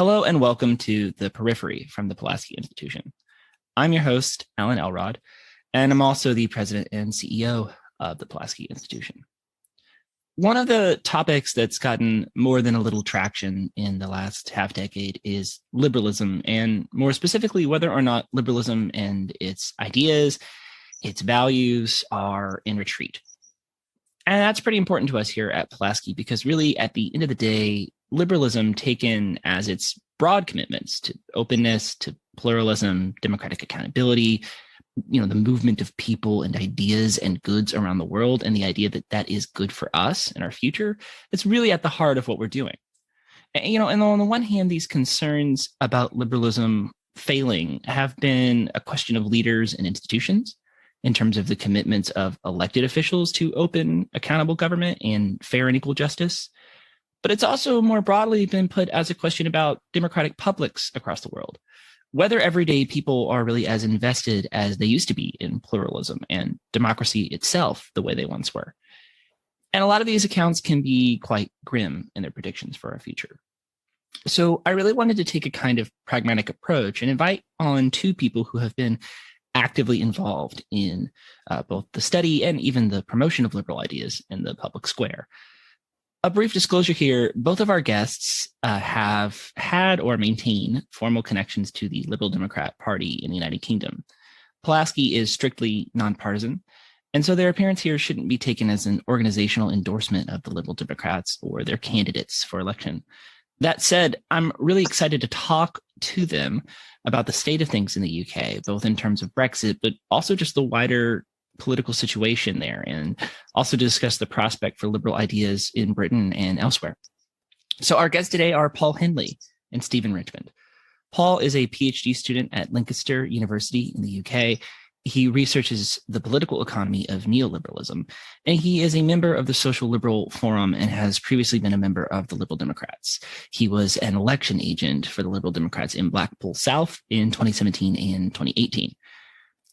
Hello and welcome to The Periphery from the Pulaski Institution. I'm your host, Alan Elrod, and I'm also the president and CEO of the Pulaski Institution. One of the topics that's gotten more than a little traction in the last half decade is liberalism, and more specifically, whether or not liberalism and its ideas, its values are in retreat. And that's pretty important to us here at Pulaski because really at the end of the day, liberalism taken as its broad commitments to openness, to pluralism, democratic accountability, the movement of people and ideas and goods around the world, and the idea that that is good for us and our future, it's really at the heart of what we're doing. And on the one hand, these concerns about liberalism failing have been a question of leaders and institutions in terms of the commitments of elected officials to open, accountable government and fair and equal justice. But it's also more broadly been put as a question about democratic publics across the world, whether everyday people are really as invested as they used to be in pluralism and democracy itself the way they once were. And a lot of these accounts can be quite grim in their predictions for our future. So I really wanted to take a kind of pragmatic approach and invite on two people who have been actively involved in both the study and even the promotion of liberal ideas in the public square. A brief disclosure here, both of our guests have had or maintain formal connections to the Liberal Democrat Party in the United Kingdom. Pulaski is strictly non-partisan, and so their appearance here shouldn't be taken as an organizational endorsement of the Liberal Democrats or their candidates for election. That said, I'm really excited to talk to them about the state of things in the UK, both in terms of Brexit, but also just the wider political situation there, and also to discuss the prospect for liberal ideas in Britain and elsewhere. So our guests today are Paul Hindley and Stephen Richmond. Paul is a PhD student at Lancaster University in the UK. He researches the political economy of neoliberalism, and he is a member of the Social Liberal Forum and has previously been a member of the Liberal Democrats. He was an election agent for the Liberal Democrats in Blackpool South in 2017 and 2018.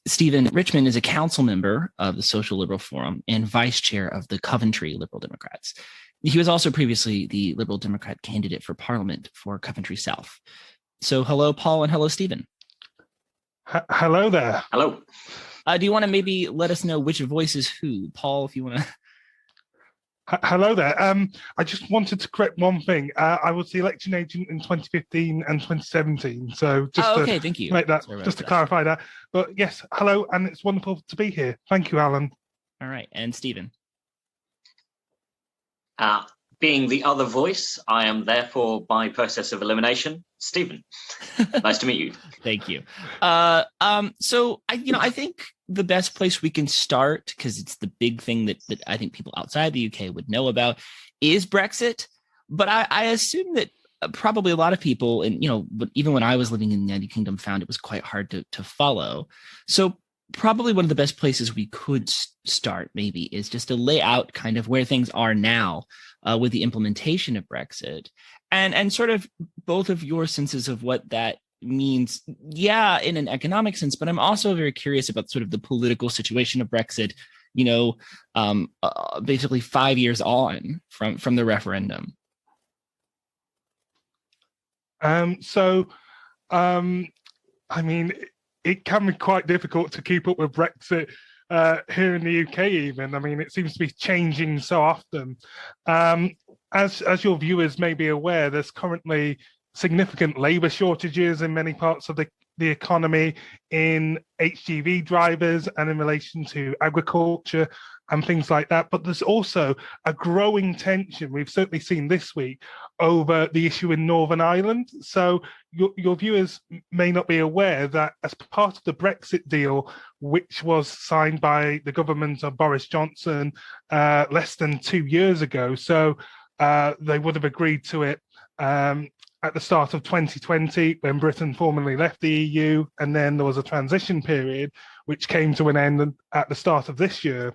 Stephen Richmond is a council member of the Social Liberal Forum and vice chair of the Coventry Liberal Democrats. He was also previously the Liberal Democrat candidate for Parliament for Coventry South. So hello, Paul, and hello, Stephen. Hello there. Hello. Do you want to maybe let us know which voice is who? Paul, if you want to. Hello there. I just wanted to correct one thing. I was the election agent in 2015 and 2017. So just okay, thank you. Make that, just to clarify that. But yes, hello, and it's wonderful to be here. Thank you, Alan. All right, and Stephen. Being the other voice, I am therefore, by process of elimination, Stephen. Nice to meet you. Thank you. So I think the best place we can start, because it's the big thing that I think people outside the UK would know about, is Brexit. But I assume that probably a lot of people, and but even when I was living in the United Kingdom, found it was quite hard to follow. So probably one of the best places we could start maybe is just to lay out kind of where things are now with the implementation of Brexit, and sort of both of your senses of what that means, in an economic sense, but I'm also very curious about sort of the political situation of Brexit, basically 5 years on from the referendum. I mean, it can be quite difficult to keep up with Brexit here in the UK even. I mean, it seems to be changing so often. As your viewers may be aware, there's currently significant labour shortages in many parts of the economy, in HGV drivers and in relation to agriculture and things like that. But there's also a growing tension, we've certainly seen this week, over the issue in Northern Ireland. So your viewers may not be aware that as part of the Brexit deal, which was signed by the government of Boris Johnson less than 2 years ago, so they would have agreed to it at the start of 2020 when Britain formally left the EU, and then there was a transition period which came to an end at the start of this year.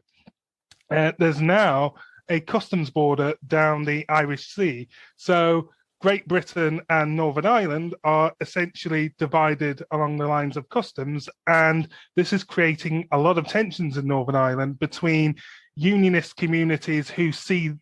There's now a customs border down the Irish Sea. So Great Britain and Northern Ireland are essentially divided along the lines of customs, and this is creating a lot of tensions in Northern Ireland between unionist communities who see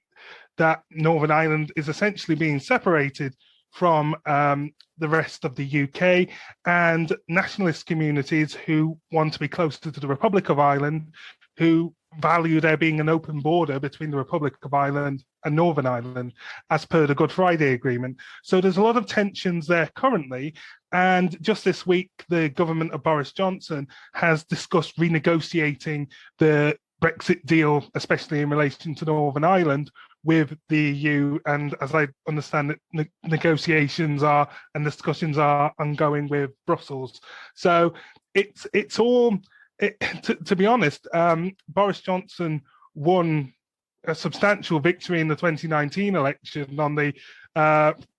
that Northern Ireland is essentially being separated from the rest of the UK, and nationalist communities who want to be closer to the Republic of Ireland, who value there being an open border between the Republic of Ireland and Northern Ireland, as per the Good Friday Agreement. So there's a lot of tensions there currently. And just this week, the government of Boris Johnson has discussed renegotiating the Brexit deal, especially in relation to Northern Ireland, with the EU. And as I understand it, negotiations are and discussions are ongoing with Brussels. So it's all, to be honest, Boris Johnson won a substantial victory in the 2019 election on the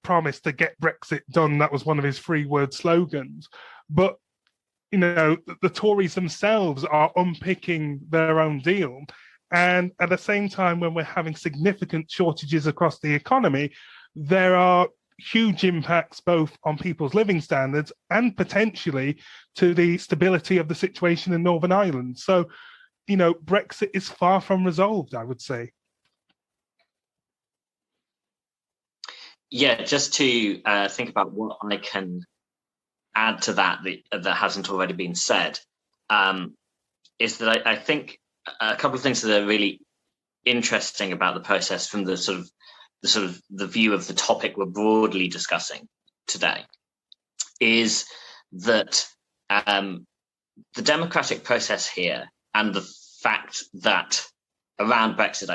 promise to get Brexit done. That was one of his 3-word slogans. But you know, the Tories themselves are unpicking their own deal. And at the same time, when we're having significant shortages across the economy, there are huge impacts both on people's living standards and potentially to the stability of the situation in Northern Ireland. So, you know, Brexit is far from resolved, I would say. Yeah, just to think about what I can add to that hasn't already been said, is that I think a couple of things that are really interesting about the process from the view of the topic we're broadly discussing today is that the democratic process here and the fact that around Brexit,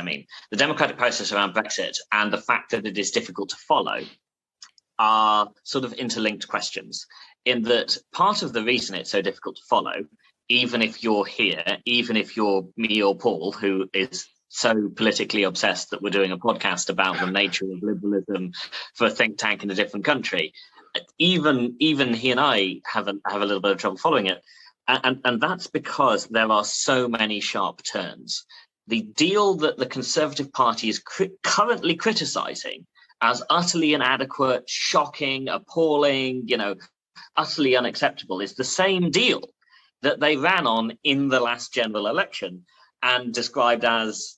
the democratic process around Brexit and the fact that it is difficult to follow are sort of interlinked questions, in that part of the reason it's so difficult to follow, even if you're here, even if you're me or Paul, who is so politically obsessed that we're doing a podcast about the nature of liberalism for a think tank in a different country, even he and I have a little bit of trouble following it. And that's because there are so many sharp turns. The deal that the Conservative Party is currently criticising as utterly inadequate, shocking, appalling, utterly unacceptable is the same deal that they ran on in the last general election and described as,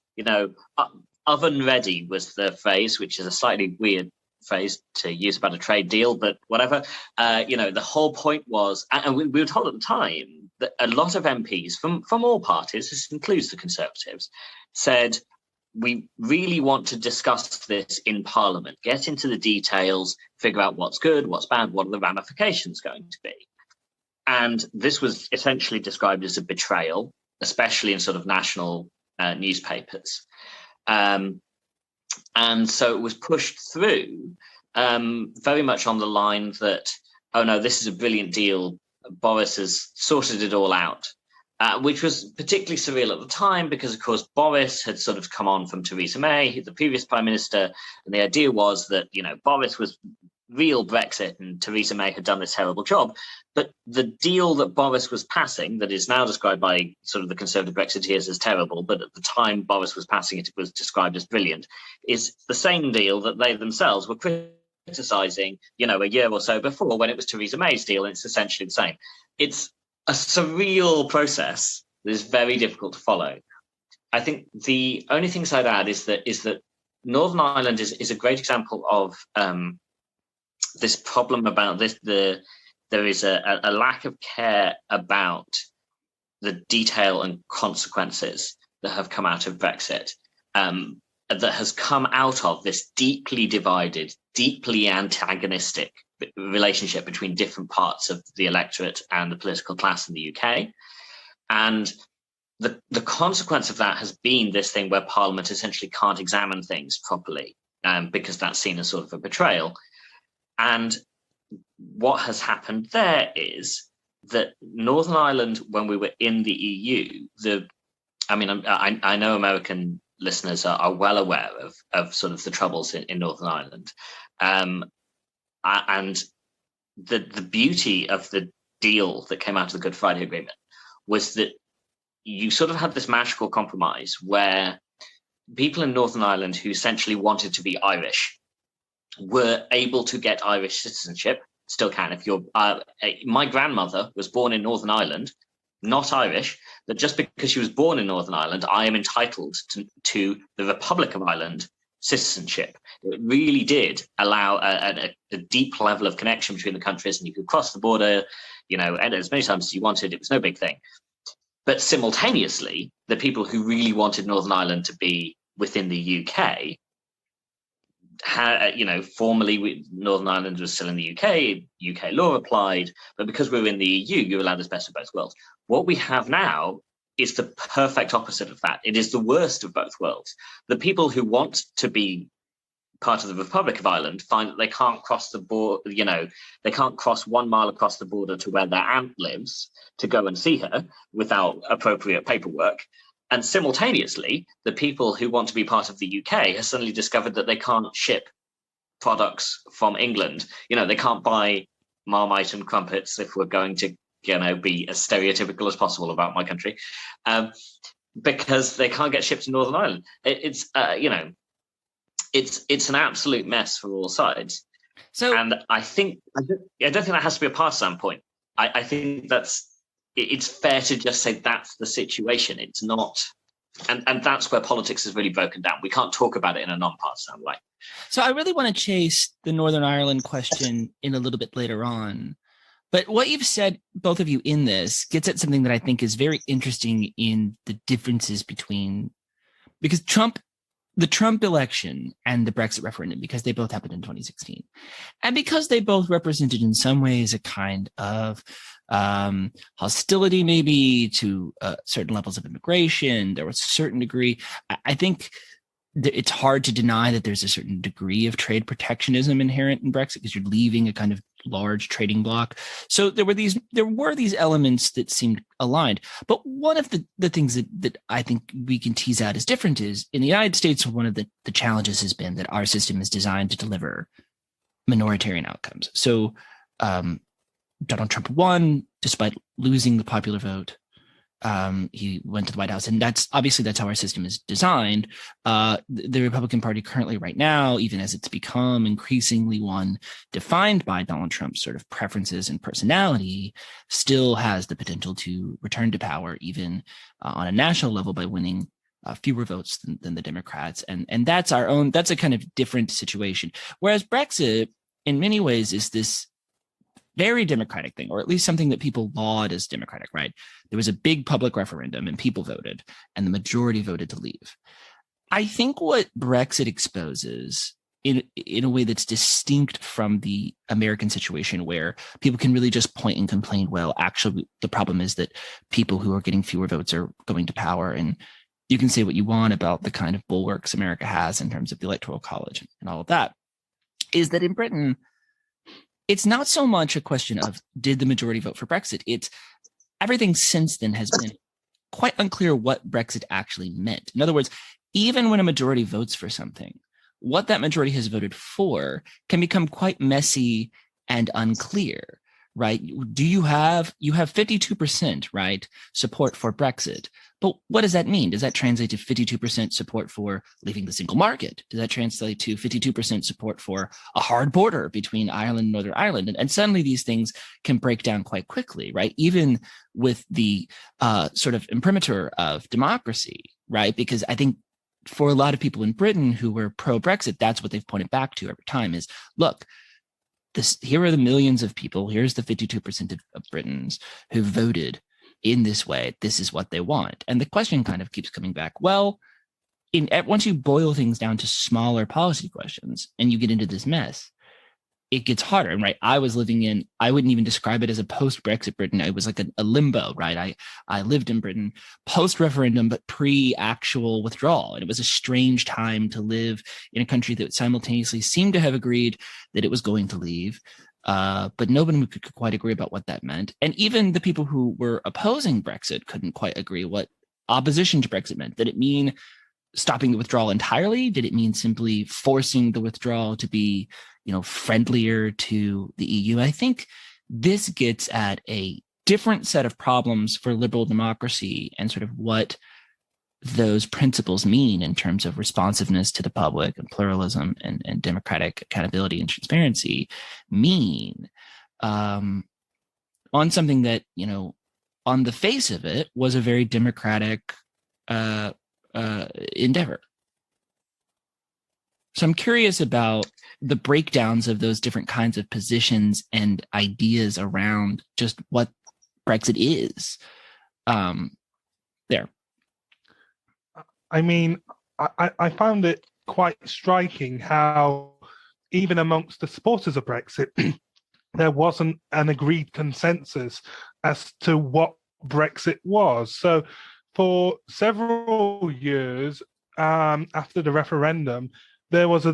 oven ready was the phrase, which is a slightly weird phrase to use about a trade deal, but whatever. The whole point was, and we were told at the time that a lot of MPs from all parties, this includes the Conservatives, said, we really want to discuss this in Parliament, get into the details, figure out what's good, what's bad, what are the ramifications going to be. And this was essentially described as a betrayal, especially in sort of national newspapers. And so it was pushed through very much on the line that, oh no, this is a brilliant deal. Boris has sorted it all out. Which was particularly surreal at the time because, of course, Boris had sort of come on from Theresa May, the previous prime minister, and the idea was that, Boris was real Brexit and Theresa May had done this terrible job. But the deal that Boris was passing, that is now described by sort of the Conservative Brexiteers as terrible, but at the time Boris was passing it, it was described as brilliant, is the same deal that they themselves were criticising, a year or so before when it was Theresa May's deal, and it's essentially the same. It's a surreal process that is very difficult to follow. I think the only things I'd add is that Northern Ireland is a great example of this problem about this. There is a lack of care about the detail and consequences that have come out of Brexit, that has come out of this deeply divided, deeply antagonistic relationship between different parts of the electorate and the political class in the UK. And the consequence of that has been this thing where Parliament essentially can't examine things properly because that's seen as sort of a betrayal. And what has happened there is that Northern Ireland, when we were in the EU, I know American listeners are well aware of sort of the troubles in Northern Ireland. And the beauty of the deal that came out of the Good Friday Agreement was that you sort of had this magical compromise where people in Northern Ireland who essentially wanted to be Irish were able to get Irish citizenship, still can. If you're, my grandmother was born in Northern Ireland, not Irish, but just because she was born in Northern Ireland, I am entitled to the Republic of Ireland citizenship. It really did allow a deep level of connection between the countries, and you could cross the border, and as many times as you wanted. It was no big thing. But simultaneously, the people who really wanted Northern Ireland to be within the UK, formally Northern Ireland was still in the UK law applied, but because we were in the EU, you allowed this best of both worlds. What we have now is the perfect opposite of that. It is the worst of both worlds. The people who want to be part of the Republic of Ireland find that they can't cross the border, they can't cross 1 mile across the border to where their aunt lives to go and see her without appropriate paperwork. And simultaneously, the people who want to be part of the UK have suddenly discovered that they can't ship products from England. They can't buy Marmite and crumpets, if we're going to, be as stereotypical as possible about my country, because they can't get shipped to Northern Ireland. It's an absolute mess for all sides. And I don't think that has to be a partisan point. I think it's fair to just say that's the situation. It's not, and that's where politics is really broken down. We can't talk about it in a non-partisan way. So I really want to chase the Northern Ireland question in a little bit later on. But what you've said, both of you, in this gets at something that I think is very interesting in the differences because the Trump election and the Brexit referendum, because they both happened in 2016, and because they both represented in some ways a kind of hostility maybe to certain levels of immigration, there was a certain degree. I think it's hard to deny that there's a certain degree of trade protectionism inherent in Brexit, because you're leaving a kind of large trading bloc. So there were these elements that seemed aligned. But one of the things that I think we can tease out as different is, in the United States, one of the challenges has been that our system is designed to deliver minoritarian outcomes. So Donald Trump won despite losing the popular vote. He went to the White House, and that's how our system is designed. The Republican Party currently, right now, even as it's become increasingly one defined by Donald Trump's sort of preferences and personality, still has the potential to return to power, even on a national level, by winning fewer votes than the Democrats. And that's a kind of different situation. Whereas Brexit, in many ways, is this very democratic thing, or at least something that people laud as democratic, right? There was a big public referendum and people voted, and the majority voted to leave. I think what Brexit exposes, in a way that's distinct from the American situation, where people can really just point and complain, well, actually, the problem is that people who are getting fewer votes are going to power. And you can say what you want about the kind of bulwarks America has in terms of the Electoral College and all of that, is that in Britain, it's not so much a question of did the majority vote for Brexit. It's everything since then has been quite unclear what Brexit actually meant. In other words, even when a majority votes for something, what that majority has voted for can become quite messy and unclear, right? You have 52%, right, support for Brexit. But what does that mean? Does that translate to 52% support for leaving the single market? Does that translate to 52% support for a hard border between Ireland and Northern Ireland? And suddenly these things can break down quite quickly, right? Even with the sort of imprimatur of democracy, right? Because I think for a lot of people in Britain who were pro-Brexit, that's what they've pointed back to every time is, look, here are the millions of people, here's the 52% of Britons who voted in this way. This is what they want. And the question kind of keeps coming back. Well, once you boil things down to smaller policy questions and you get into this mess, it gets harder. And right, I wouldn't even describe it as a post-Brexit Britain. It was like a limbo, right? I lived in Britain post-referendum, but pre-actual withdrawal. And it was a strange time to live in a country that simultaneously seemed to have agreed that it was going to leave, but nobody could quite agree about what that meant. And even the people who were opposing Brexit couldn't quite agree what opposition to Brexit meant. Did it mean stopping the withdrawal entirely? Did it mean simply forcing the withdrawal to be, friendlier to the EU? I think this gets at a different set of problems for liberal democracy and sort of what those principles mean in terms of responsiveness to the public and pluralism and democratic accountability and transparency mean on something that, on the face of it was a very democratic endeavor. So I'm curious about the breakdowns of those different kinds of positions and ideas around just what Brexit is. There. I mean, I found it quite striking how even amongst the supporters of Brexit, there wasn't an agreed consensus as to what Brexit was. So for several years after the referendum, there was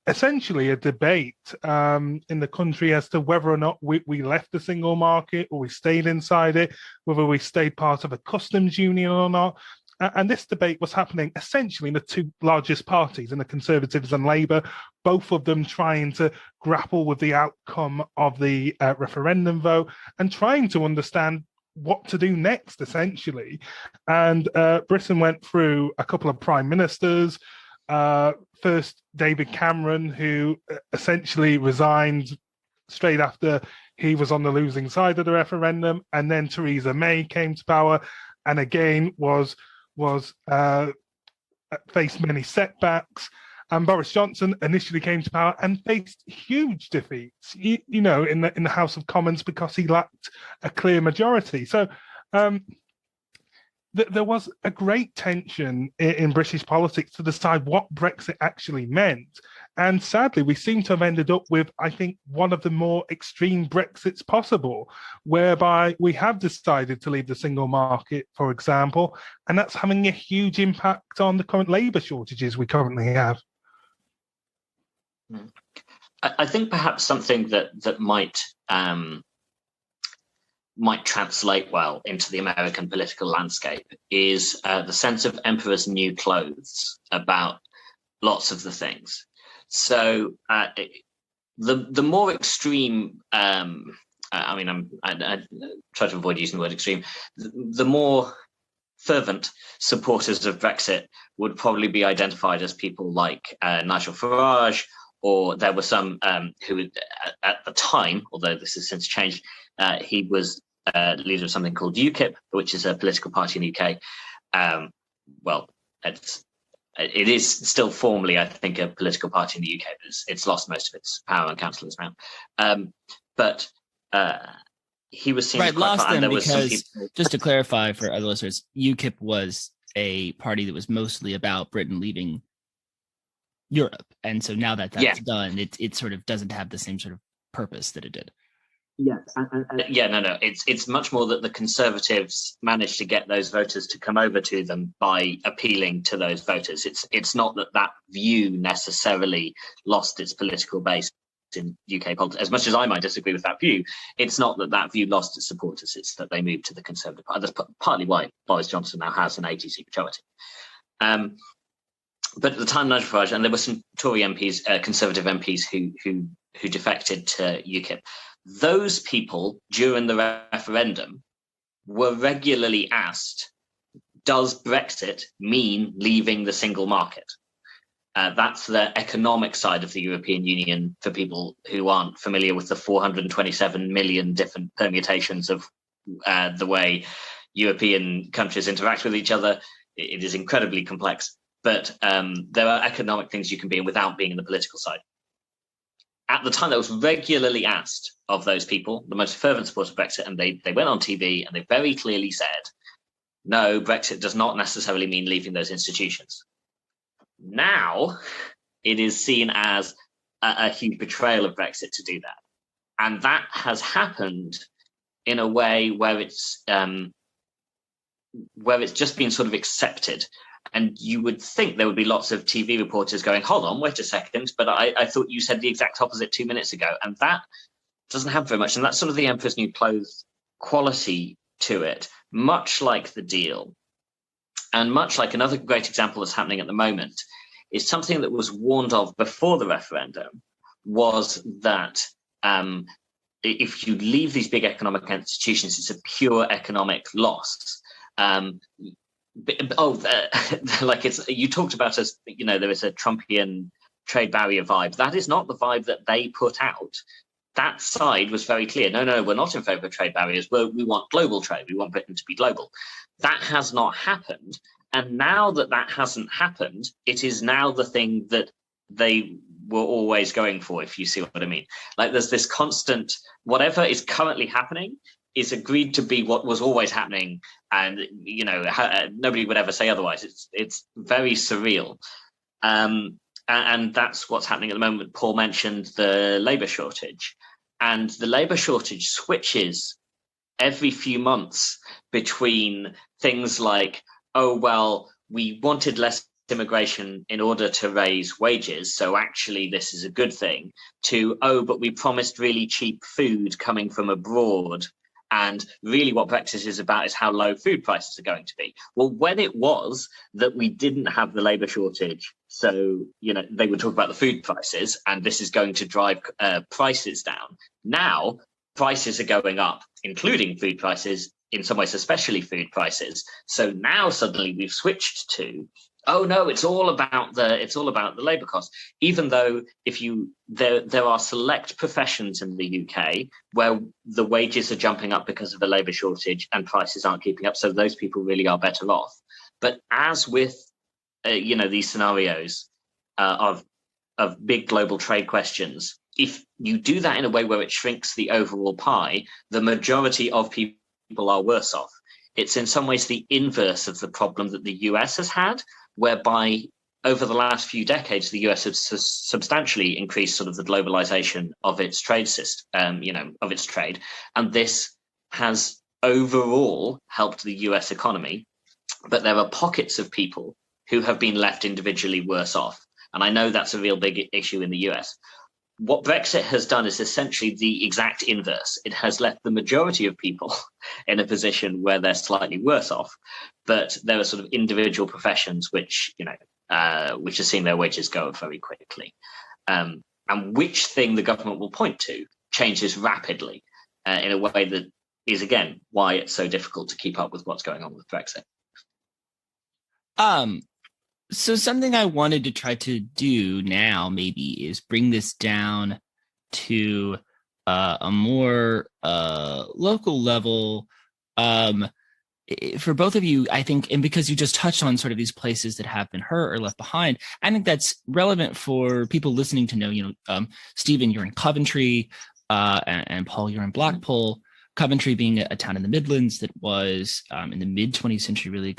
essentially a debate in the country as to whether or not we left the single market or we stayed inside it, whether we stayed part of a customs union or not. And this debate was happening essentially in the two largest parties, in the Conservatives and Labour, both of them trying to grapple with the outcome of the referendum vote and trying to understand what to do next, essentially. And Britain went through a couple of prime ministers. First, David Cameron, who essentially resigned straight after he was on the losing side of the referendum, and then Theresa May came to power, and again faced many setbacks. And Boris Johnson initially came to power and faced huge defeats, in the House of Commons because he lacked a clear majority. So there was a great tension in British politics to decide what Brexit actually meant. And sadly, we seem to have ended up with, I think, one of the more extreme Brexits possible, whereby we have decided to leave the single market, for example, and that's having a huge impact on the current labour shortages we currently have. I think perhaps something that might translate well into the American political landscape is the sense of emperor's new clothes about lots of the things. So the more extreme, I try to avoid using the word extreme, the more fervent supporters of Brexit would probably be identified as people like Nigel Farage, or there were some who at the time, although this has since changed, he was leader of something called UKIP, which is a political party in the UK. It is still formally, I think, a political party in the UK, but it's lost most of its power and councillors around. But he was seen right, lost them because, people... just to clarify for other listeners, UKIP was a party that was mostly about Britain leaving Europe, and so now that that's done, it sort of doesn't have the same sort of purpose that it did. Yes. It's much more that the Conservatives managed to get those voters to come over to them by appealing to those voters. It's not that view necessarily lost its political base in UK politics. As much as I might disagree with that view, it's not that view lost its supporters. It's that they moved to the Conservative Party. That's partly why Boris Johnson now has an 80-seat majority. But at the time, Nigel Farage, and there were some Tory MPs, Conservative MPs who defected to UKIP. Those people, during the referendum, were regularly asked, does Brexit mean leaving the single market? That's the economic side of the European Union for people who aren't familiar with the 427 million different permutations of the way European countries interact with each other. It is incredibly complex, but there are economic things you can be in without being in the political side. At the time, that was regularly asked of those people, the most fervent supporters of Brexit, and they went on TV and they very clearly said, no, Brexit does not necessarily mean leaving those institutions. Now, it is seen as a huge betrayal of Brexit to do that. And that has happened in a way where it's just been sort of accepted. And you would think there would be lots of TV reporters going, hold on, wait a second, but I thought you said the exact opposite 2 minutes ago. And that doesn't happen very much. And that's sort of the emperor's new clothes quality to it, much like the deal. And much like another great example that's happening at the moment is something that was warned of before the referendum, was that if you leave these big economic institutions, it's a pure economic loss. You talked about as, there is a Trumpian trade barrier vibe. That is not the vibe that they put out. That side was very clear. No, we're not in favor of trade barriers. We want global trade. We want Britain to be global. That has not happened. And now that hasn't happened, it is now the thing that they were always going for, if you see what I mean. Like there's this constant, whatever is currently happening is agreed to be what was always happening, and nobody would ever say otherwise. It's very surreal, and that's what's happening at the moment. Paul mentioned the labour shortage, and the labour shortage switches every few months between things like, oh well, we wanted less immigration in order to raise wages, so actually this is a good thing, to, oh, but we promised really cheap food coming from abroad, and really what Brexit is about is how low food prices are going to be. Well, when it was that we didn't have the labour shortage, so they would talk about the food prices, and this is going to drive prices down. Now prices are going up, including food prices, in some ways especially food prices. So now suddenly we've switched to, oh no, it's all about the labour cost. Even though there are select professions in the UK where the wages are jumping up because of the labour shortage and prices aren't keeping up, so those people really are better off. But as with these scenarios of big global trade questions, if you do that in a way where it shrinks the overall pie, the majority of people are worse off. It's in some ways the inverse of the problem that the US has had, whereby over the last few decades, the US has substantially increased sort of the globalization of its trade system, of its trade. And this has overall helped the US economy. But there are pockets of people who have been left individually worse off. And I know that's a real big issue in the US. What Brexit has done is essentially the exact inverse. It has left the majority of people in a position where they're slightly worse off, but there are sort of individual professions which are seeing their wages go up very quickly. And which thing the government will point to changes rapidly in a way that is, again, why it's so difficult to keep up with what's going on with Brexit. So something I wanted to try to do now maybe is bring this down to a more local level. For both of you, I think, and because you just touched on sort of these places that have been hurt or left behind, I think that's relevant for people listening to know, Stephen, you're in Coventry, and Paul, you're in Blackpool. Coventry being a town in the Midlands that was in the mid-20th century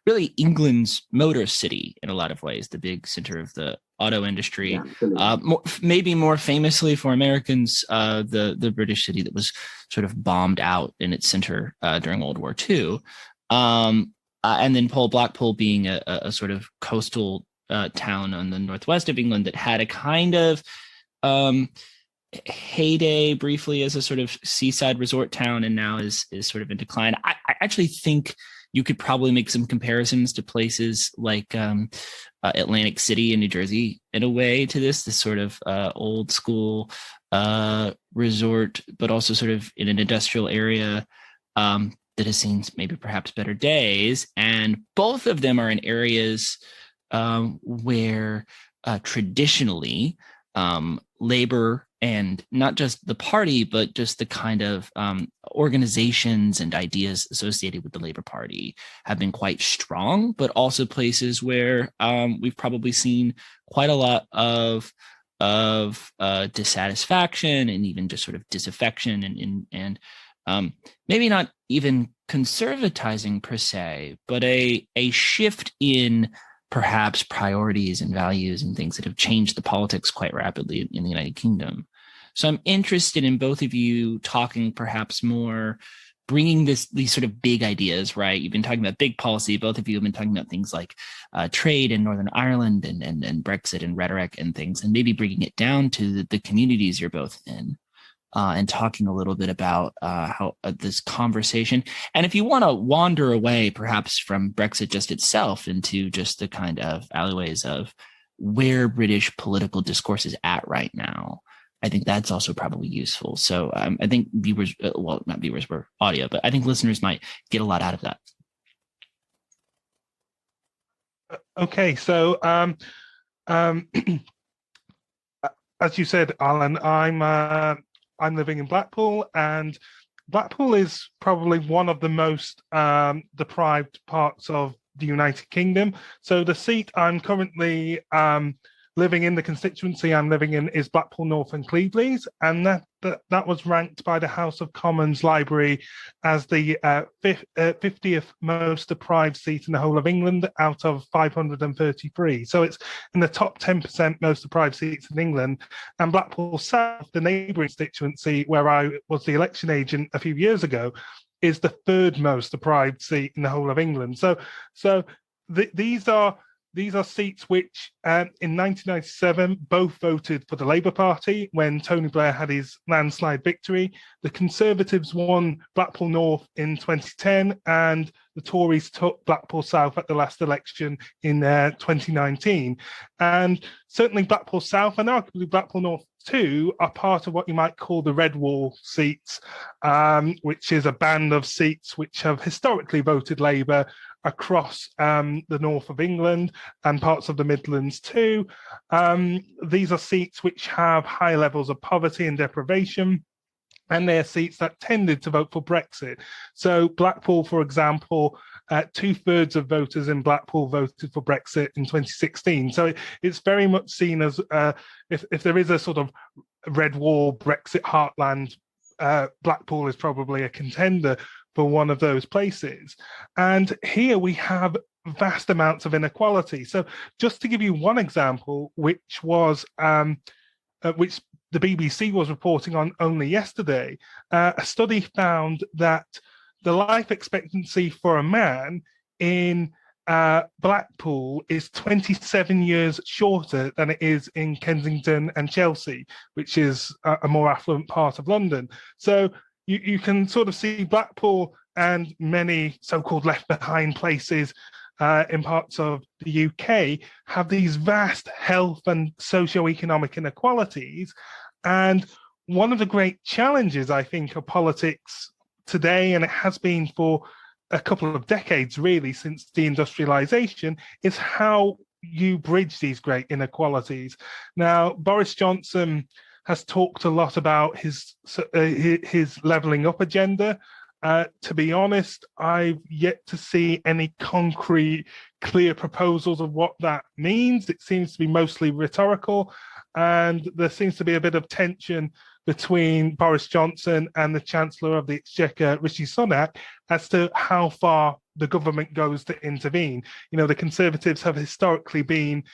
really England's motor city in a lot of ways, the big center of the auto industry. Yeah, maybe more famously for Americans, the British city that was sort of bombed out in its center during World War II. And then Blackpool being a sort of coastal town on the northwest of England that had a kind of heyday briefly as a sort of seaside resort town, and now is sort of in decline. I actually think you could probably make some comparisons to places like Atlantic City in New Jersey in a way to this sort of old school resort, but also sort of in an industrial area that has seen maybe perhaps better days. And both of them are in areas where traditionally labor, and not just the party, but just the kind of organizations and ideas associated with the Labour Party have been quite strong, but also places where we've probably seen quite a lot of dissatisfaction and even just sort of disaffection and maybe not even conservatizing per se, but a shift in perhaps priorities and values and things that have changed the politics quite rapidly in the United Kingdom. So I'm interested in both of you talking perhaps more, bringing these sort of big ideas, right? You've been talking about big policy. Both of you have been talking about things like trade in Northern Ireland and Brexit and rhetoric and things, and maybe bringing it down to the communities you're both in. And talking a little bit about how this conversation, and if you want to wander away perhaps from Brexit just itself into just the kind of alleyways of where British political discourse is at right now, I think that's also probably useful. So I think viewers, well, not viewers, we're audio, but I think listeners might get a lot out of that. Okay, so as you said, Alan, I'm living in Blackpool, and Blackpool is probably one of the most deprived parts of the United Kingdom. So the seat I'm currently living in the constituency I'm living in is Blackpool North and Cleveleys, and that was ranked by the House of Commons Library as the 50th most deprived seat in the whole of England out of 533. So it's in the top 10% most deprived seats in England. And Blackpool South, the neighbouring constituency where I was the election agent a few years ago, is the third most deprived seat in the whole of England. These are seats which, in 1997, both voted for the Labour Party when Tony Blair had his landslide victory. The Conservatives won Blackpool North in 2010, and the Tories took Blackpool South at the last election in 2019. And certainly Blackpool South and arguably Blackpool North too are part of what you might call the Red Wall seats, which is a band of seats which have historically voted Labour across the north of England and parts of the Midlands too. These are seats which have high levels of poverty and deprivation, and they're seats that tended to vote for Brexit. So Blackpool, for example, 2/3 of voters in Blackpool voted for Brexit in 2016. So it's very much seen as, if there is a sort of red wall Brexit heartland, Blackpool is probably a contender for one of those places. And here we have vast amounts of inequality. So just to give you one example, which was which the BBC was reporting on only yesterday, a study found that the life expectancy for a man in Blackpool is 27 years shorter than it is in Kensington and Chelsea, which is a more affluent part of London. So you can sort of see Blackpool and many so-called left-behind places in parts of the UK have these vast health and socio-economic inequalities. And one of the great challenges, I think, of politics today, and it has been for a couple of decades really since deindustrialization, is how you bridge these great inequalities. Now, Boris Johnson has talked a lot about his levelling up agenda. To be honest, I've yet to see any concrete, clear proposals of what that means. It seems to be mostly rhetorical, and there seems to be a bit of tension between Boris Johnson and the Chancellor of the Exchequer, Rishi Sunak, as to how far the government goes to intervene. You know, the Conservatives have historically been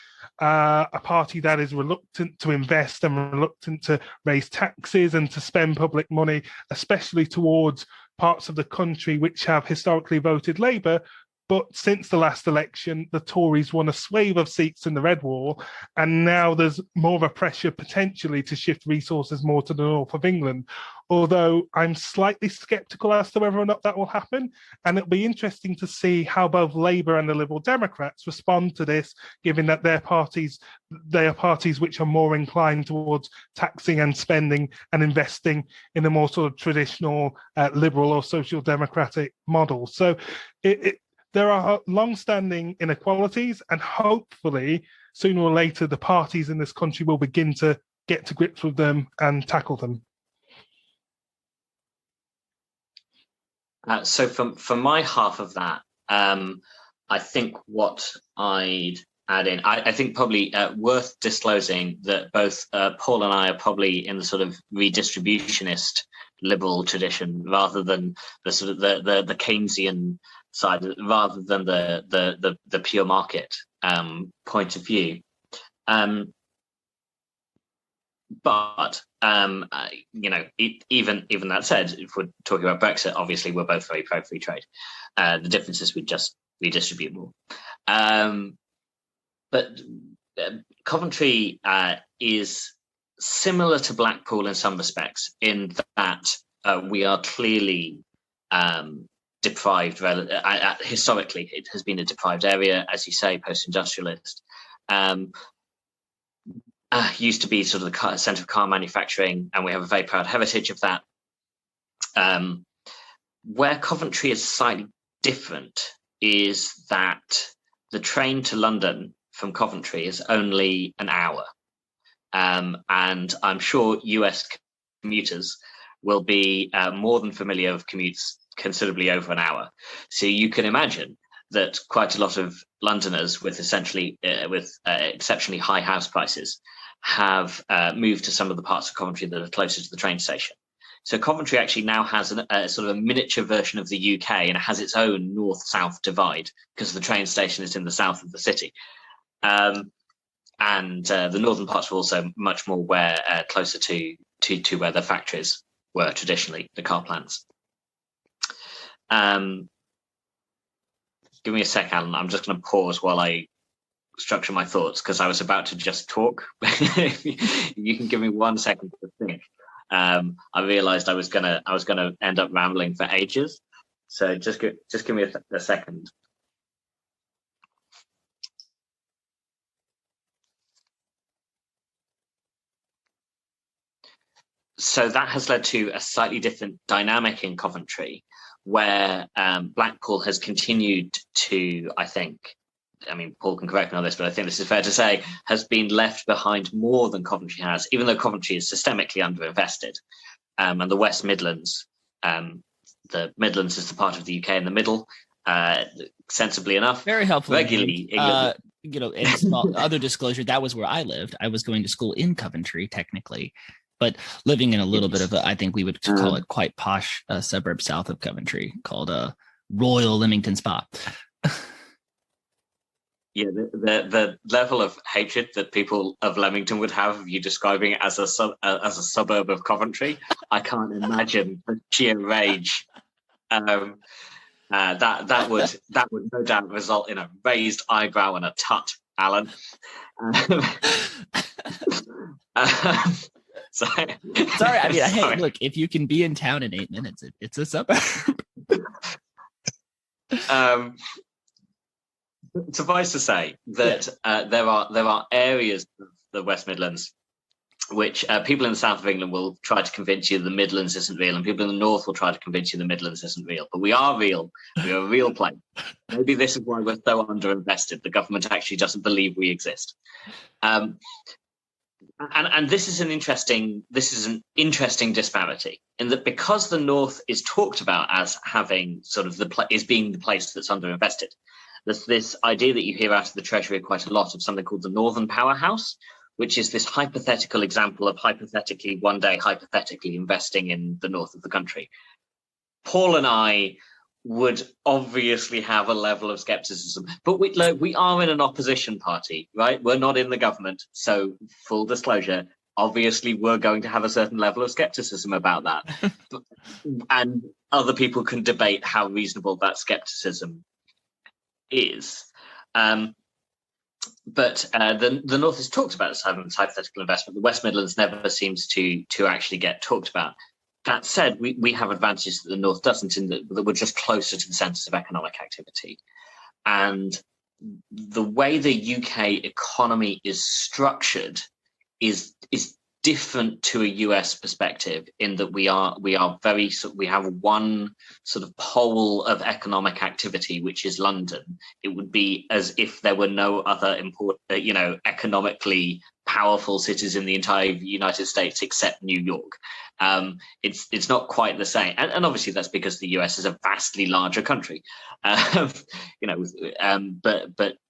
a party that is reluctant to invest and reluctant to raise taxes and to spend public money, especially towards parts of the country which have historically voted Labour. But since the last election, the Tories won a swathe of seats in the Red Wall, and now there's more of a pressure potentially to shift resources more to the north of England. Although I'm slightly sceptical as to whether or not that will happen. And it'll be interesting to see how both Labour and the Liberal Democrats respond to this, given that they are parties which are more inclined towards taxing and spending and investing in a more sort of traditional liberal or social democratic model. So there are long-standing inequalities, and hopefully, sooner or later, the parties in this country will begin to get to grips with them and tackle them. So for my half of that, I think what I'd add in, I think probably worth disclosing that both Paul and I are probably in the sort of redistributionist liberal tradition rather than the sort of the Keynesian side, rather than the pure market point of view. But you know, even that said, if we're talking about Brexit, obviously we're both very pro free trade. The difference is we just redistribute more. But Coventry is similar to Blackpool in some respects, in that we are clearly deprived. Historically, it has been a deprived area, as you say, post-industrialist. Used to be sort of the centre of car manufacturing, and we have a very proud heritage of that. Where Coventry is slightly different is that the train to London from Coventry is only an hour. And I'm sure US commuters will be more than familiar with commutes considerably over an hour. So you can imagine that quite a lot of Londoners with exceptionally high house prices have moved to some of the parts of Coventry that are closer to the train station. So Coventry actually now has a sort of a miniature version of the UK, and it has its own north-south divide because the train station is in the south of the city. And the northern parts were also much more closer to where the factories were traditionally, the car plants. Give me a sec, Alan. I'm just going to pause while I structure my thoughts because I was about to just talk. You can give me 1 second to think. I realized I was gonna end up rambling for ages. So just give me a second. So that has led to a slightly different dynamic in Coventry, where Blackpool has continued to, I mean, Paul can correct me on this, but I think this is fair to say, has been left behind more than Coventry has, even though Coventry is systemically underinvested. And the West Midlands, the Midlands is the part of the UK in the middle, sensibly enough. Very helpful. Regularly, and small other disclosure, that was where I lived. I was going to school in Coventry, technically, but living in a little bit of I think we would call it quite posh suburb south of Coventry called Royal Leamington Spa. Yeah, the level of hatred that people of Leamington would have of you describing it as a suburb of Coventry, I can't imagine the sheer rage. That would no doubt result in a raised eyebrow and a tut, Alan. Sorry. I mean, hey, look, if you can be in town in 8 minutes, it's a suburb. Suffice to say that there are areas of the West Midlands which people in the south of England will try to convince you the Midlands isn't real, and people in the north will try to convince you the Midlands isn't real. But we are real. We are a real place. Maybe this is why we're so underinvested. The government actually doesn't believe we exist. And this is an interesting disparity in that because the north is talked about as having sort of is being the place that's underinvested. There's this idea that you hear out of the Treasury quite a lot of something called the Northern Powerhouse, which is this hypothetical example of hypothetically investing in the north of the country. Paul and I would obviously have a level of skepticism, but we are in an opposition party, right? We're not in the government. So full disclosure, obviously we're going to have a certain level of skepticism about that. And other people can debate how reasonable that skepticism is. But the North is talked about as having this hypothetical investment. The West Midlands never seems to actually get talked about. That said, we have advantages that the North doesn't, in that we're just closer to the centres of economic activity. And the way the UK economy is structured is different to a US perspective in that we have one sort of pole of economic activity, which is London. It would be as if there were no other economically powerful cities in the entire United States except New York. It's not quite the same, and obviously that's because the US is a vastly larger country. But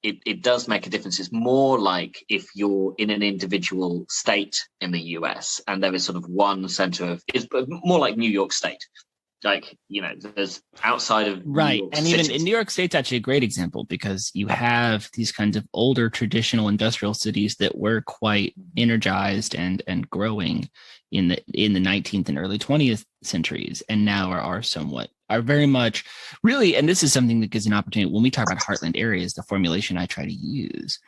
it does make a difference. It's more like if you're in an individual state in the US and there is sort of one center of, it's more like New York State. Like, there's outside of right. New York and City. Even in New York State's actually a great example because you have these kinds of older traditional industrial cities that were quite energized and growing in the 19th and early 20th centuries, and now are very much really, and this is something that gives an opportunity when we talk about heartland areas. The formulation I try to use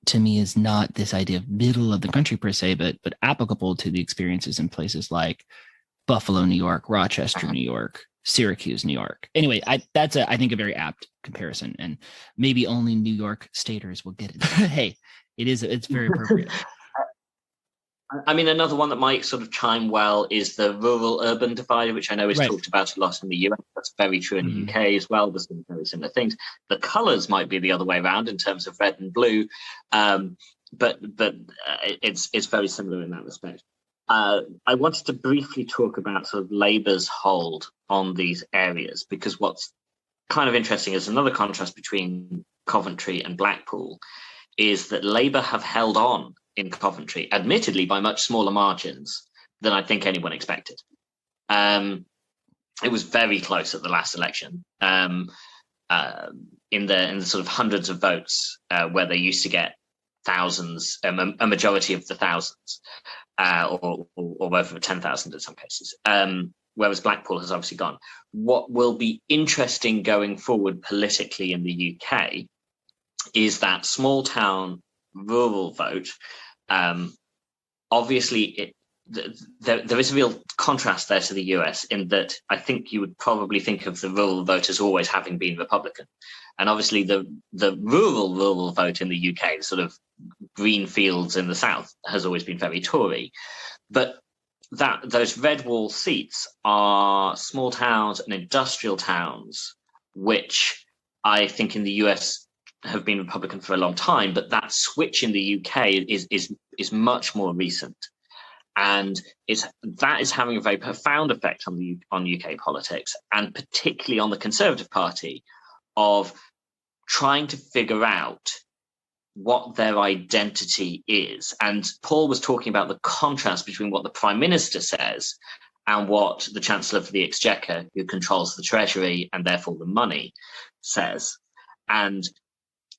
to me is not this idea of middle of the country per se, but applicable to the experiences in places like Buffalo, New York, Rochester, New York, Syracuse, New York. Anyway, that's I think a very apt comparison, and maybe only New York staters will get it. Hey, it's very appropriate. I mean, another one that might sort of chime well is the rural-urban divide, which I know is talked about a lot in the US. That's very true in the UK as well. There's some very similar things. The colours might be the other way around in terms of red and blue, but it's very similar in that respect. I wanted to briefly talk about sort of Labour's hold on these areas, because what's kind of interesting as another contrast between Coventry and Blackpool is that Labour have held on in Coventry, admittedly by much smaller margins than I think anyone expected. It was very close at the last election, in the sort of hundreds of votes, where they used to get thousands, a majority of the thousands, or over 10,000 in some cases. Whereas Blackpool has obviously gone. What will be interesting going forward politically in the UK is that small town rural vote. Obviously, there is a real contrast there to the US in that I think you would probably think of the rural vote as always having been Republican. And obviously the rural vote in the UK, the sort of green fields in the South, has always been very Tory. But those red wall seats are small towns and industrial towns, which I think in the US have been Republican for a long time, but that switch in the UK is much more recent. And that is having a very profound effect on UK politics, and particularly on the Conservative Party, of trying to figure out what their identity is. And Paul was talking about the contrast between what the Prime Minister says and what the Chancellor for the Exchequer, who controls the Treasury and therefore the money, says. And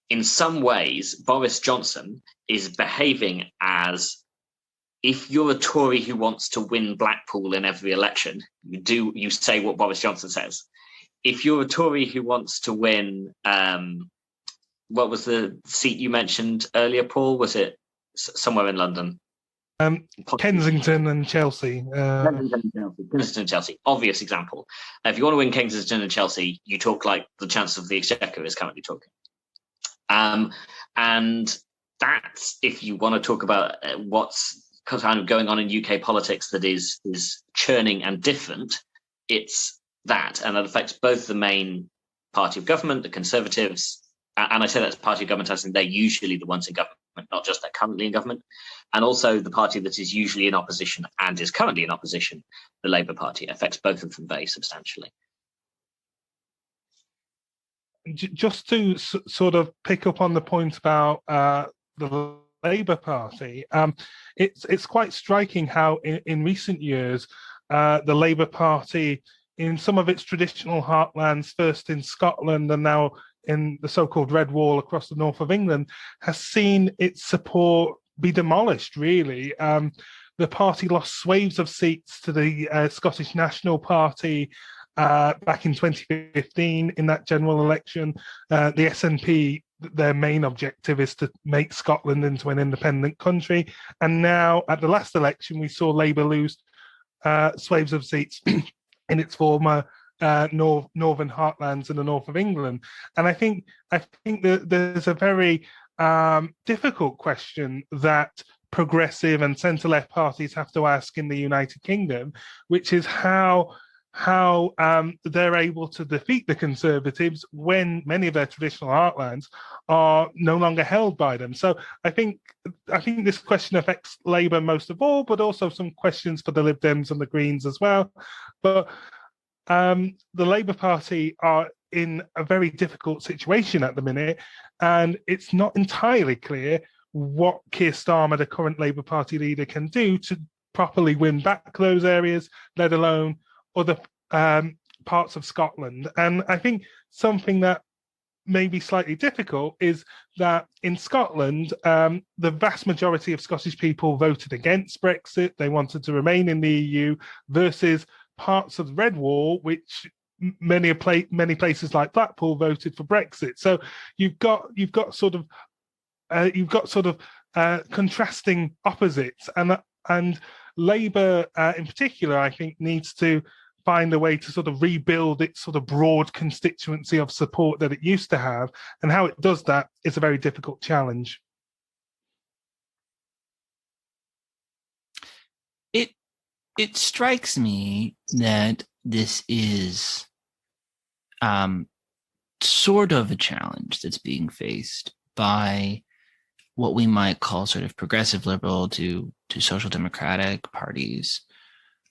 in some ways, Boris Johnson is behaving as, if you're a Tory who wants to win Blackpool in every election, you say what Boris Johnson says. If you're a Tory who wants to win, what was the seat you mentioned earlier, Paul? Was it somewhere in London? Kensington and Chelsea. Kensington and Chelsea, obvious example. If you want to win Kensington and Chelsea, you talk like the Chancellor of the Exchequer is currently talking. And that's, if you want to talk about what's kind of going on in UK politics that is churning and different, it's that. And that affects both the main party of government, the Conservatives, and I say that's party of government as in they're usually the ones in government, not just they're currently in government, and also the party that is usually in opposition and is currently in opposition, the Labour Party. It affects both of them very substantially. Just to sort of pick up on the point about the Labour Party, it's quite striking how in recent years the Labour Party, in some of its traditional heartlands, first in Scotland and now in the so-called Red Wall across the north of England, has seen its support be demolished, really. The party lost swathes of seats to the Scottish National Party back in 2015 in that general election. The SNP, their main objective is to make Scotland into an independent country. And now at the last election, we saw Labour lose swathes of seats in its former northern heartlands in the north of England. And I think that there's a very difficult question that progressive and centre-left parties have to ask in the United Kingdom, which is how they're able to defeat the Conservatives when many of their traditional heartlands are no longer held by them. So I think this question affects Labour most of all, but also some questions for the Lib Dems and the Greens as well. But the Labour Party are in a very difficult situation at the minute, and it's not entirely clear what Keir Starmer, the current Labour Party leader, can do to properly win back those areas, let alone other parts of Scotland. And I think something that may be slightly difficult is that in Scotland, the vast majority of Scottish people voted against Brexit. They wanted to remain in the EU, versus parts of the Red Wall, which many places like Blackpool voted for Brexit. So you've got sort of contrasting opposites, and Labour in particular, I think, needs to find a way to sort of rebuild its sort of broad constituency of support that it used to have, and how it does that is a very difficult challenge. It strikes me that this is sort of a challenge that's being faced by what we might call sort of progressive liberal to social democratic parties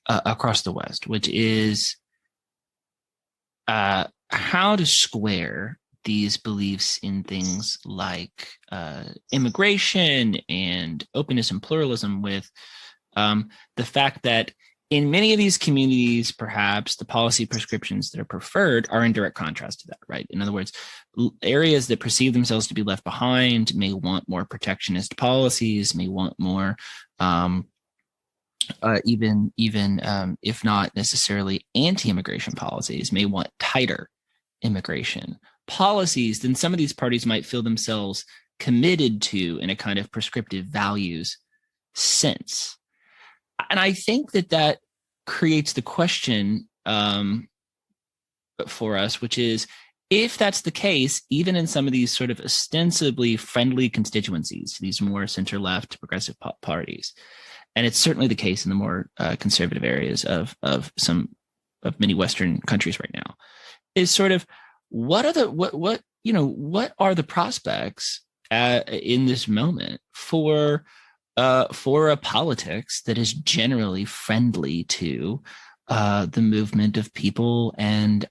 across the West, which is how to square these beliefs in things like immigration and openness and pluralism with the fact that in many of these communities, perhaps the policy prescriptions that are preferred are in direct contrast to that, right? In other words, areas that perceive themselves to be left behind may want more protectionist policies, may want more, even if not necessarily anti-immigration policies, may want tighter immigration policies than some of these parties might feel themselves committed to in a kind of prescriptive values sense. And I think that creates the question for us, which is, if that's the case, even in some of these sort of ostensibly friendly constituencies, these more center-left progressive parties, and it's certainly the case in the more conservative areas of many Western countries right now, is sort of what are the prospects in this moment for a politics that is generally friendly to the movement of people and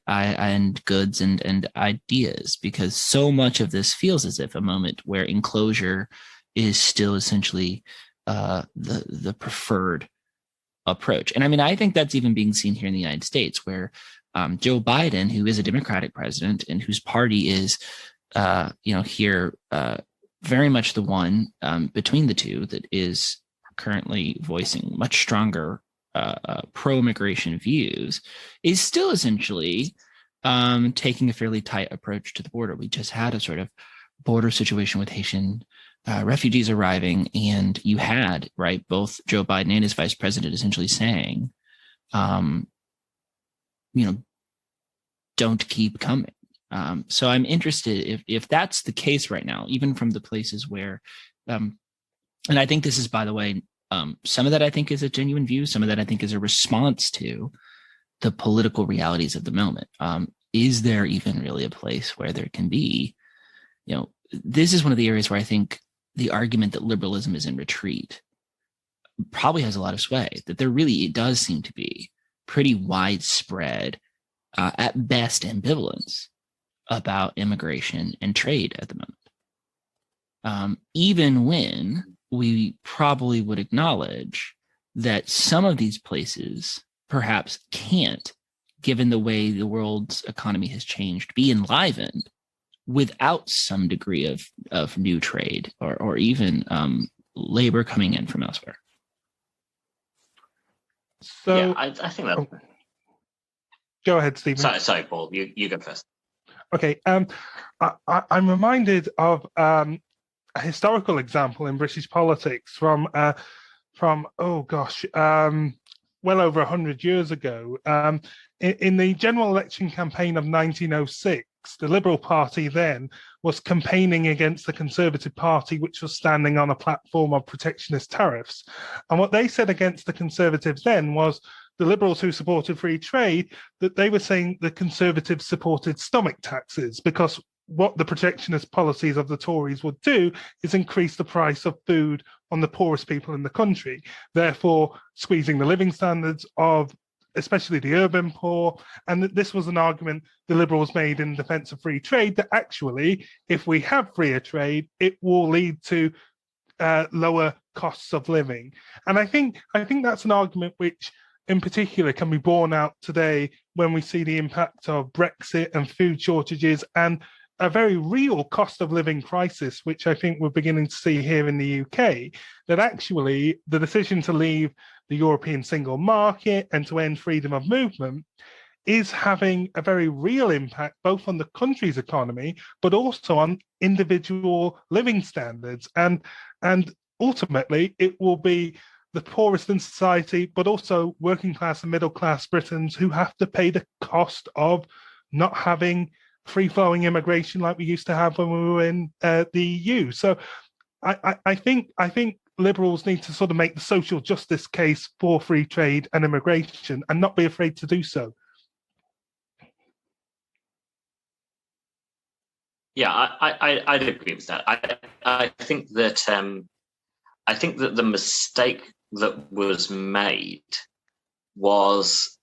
goods and ideas, because so much of this feels as if a moment where enclosure is still essentially the preferred approach. And I mean, I think that's even being seen here in the United States, where Joe Biden, who is a Democratic president and whose party is, here very much the one between the two that is currently voicing much stronger pro-immigration views, is still essentially taking a fairly tight approach to the border. We just had a sort of border situation with Haitian refugees arriving, and you had, right, both Joe Biden and his vice president essentially saying, don't keep coming. So I'm interested if that's the case right now, even from the places where, and I think this is, by the way, some of that I think is a genuine view. Some of that I think is a response to the political realities of the moment. Is there even really a place where there can be, this is one of the areas where I think the argument that liberalism is in retreat probably has a lot of sway, that it does seem to be pretty widespread, at best, ambivalence about immigration and trade at the moment. Even when we probably would acknowledge that some of these places perhaps can't, given the way the world's economy has changed, be enlivened without some degree of new trade or even labor coming in from elsewhere. So yeah, I think that. Go ahead, Stephen. Sorry, Paul. You go first. Okay. I'm reminded of a historical example in British politics from well over 100 years ago. In the general election campaign of 1906, the Liberal Party then was campaigning against the Conservative Party, which was standing on a platform of protectionist tariffs. And what they said against the Conservatives then was the Liberals, who supported free trade, that they were saying the Conservatives supported stomach taxes, because what the protectionist policies of the Tories would do is increase the price of food on the poorest people in the country, therefore squeezing the living standards of especially the urban poor. And this was an argument the Liberals made in defense of free trade, that actually, if we have freer trade, it will lead to lower costs of living. And I think that's an argument which in particular can be borne out today when we see the impact of Brexit and food shortages and a very real cost of living crisis, which I think we're beginning to see here in the UK, that actually the decision to leave the European single market and to end freedom of movement is having a very real impact both on the country's economy, but also on individual living standards. And ultimately, it will be the poorest in society, but also working class and middle class Britons who have to pay the cost of not having free-flowing immigration like we used to have when we were in the EU. So I think Liberals need to sort of make the social justice case for free trade and immigration and not be afraid to do so. Yeah, I'd agree with that. I think that the mistake that was made was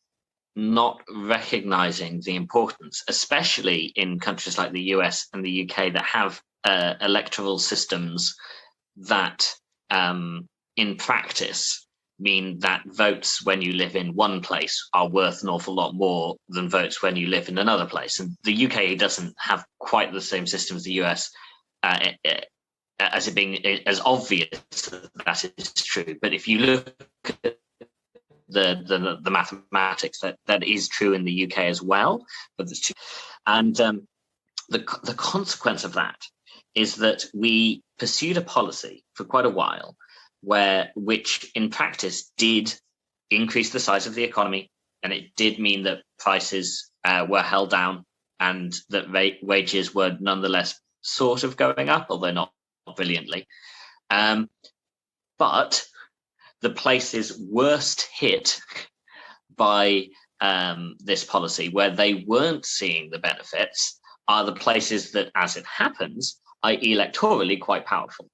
not recognizing the importance, especially in countries like the US and the UK that have electoral systems that in practice mean that votes when you live in one place are worth an awful lot more than votes when you live in another place. And the UK doesn't have quite the same system as the US, as it being as obvious that is true. But if you look at the mathematics, that is true in the UK as well. But there's two, and the consequence of that is that we pursued a policy for quite a while which in practice did increase the size of the economy, and it did mean that prices were held down and that wages were nonetheless sort of going up, although not brilliantly. But the places worst hit by this policy, where they weren't seeing the benefits, are the places that, as it happens, are electorally quite powerful.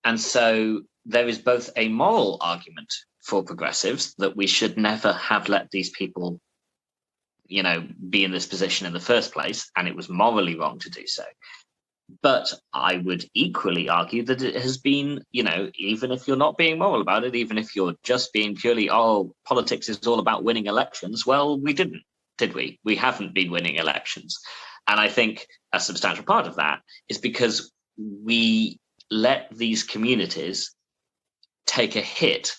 And so there is both a moral argument for progressives that we should never have let these people, be in this position in the first place, and it was morally wrong to do so. But I would equally argue that it has been, even if you're not being moral about it, even if you're just being purely, politics is all about winning elections, well, we didn't, did we? We haven't been winning elections. And I think a substantial part of that is because we let these communities take a hit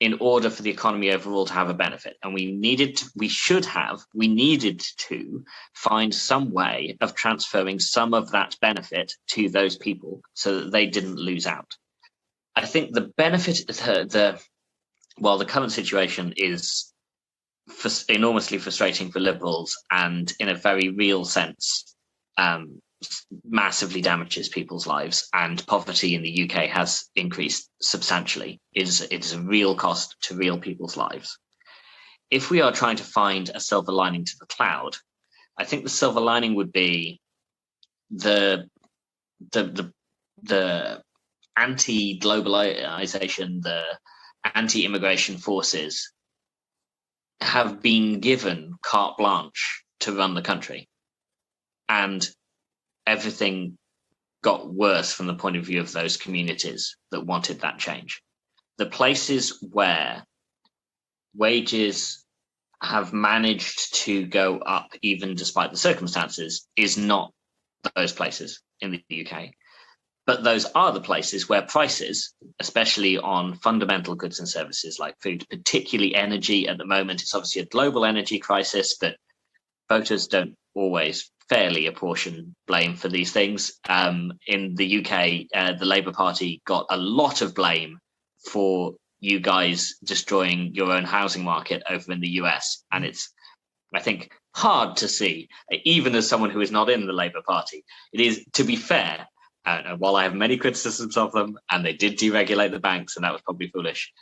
in order for the economy overall to have a benefit. And we needed to find some way of transferring some of that benefit to those people so that they didn't lose out. I think the benefit, the current situation is enormously frustrating for Liberals, and in a very real sense, massively damages people's lives, and poverty in the UK has increased substantially. It is a real cost to real people's lives. If we are trying to find a silver lining to the cloud, I think the silver lining would be the anti-globalization, the anti-immigration forces have been given carte blanche to run the country, and everything got worse from the point of view of those communities that wanted that change. The places where wages have managed to go up even despite the circumstances is not those places in the UK. But those are the places where prices, especially on fundamental goods and services like food, particularly energy at the moment, it's obviously a global energy crisis, but voters don't always fairly apportion blame for these things. In the UK, the Labour Party got a lot of blame for you guys destroying your own housing market over in the US. And it's, I think, hard to see, even as someone who is not in the Labour Party. It is, to be fair, while I have many criticisms of them, and they did deregulate the banks, and that was probably foolish,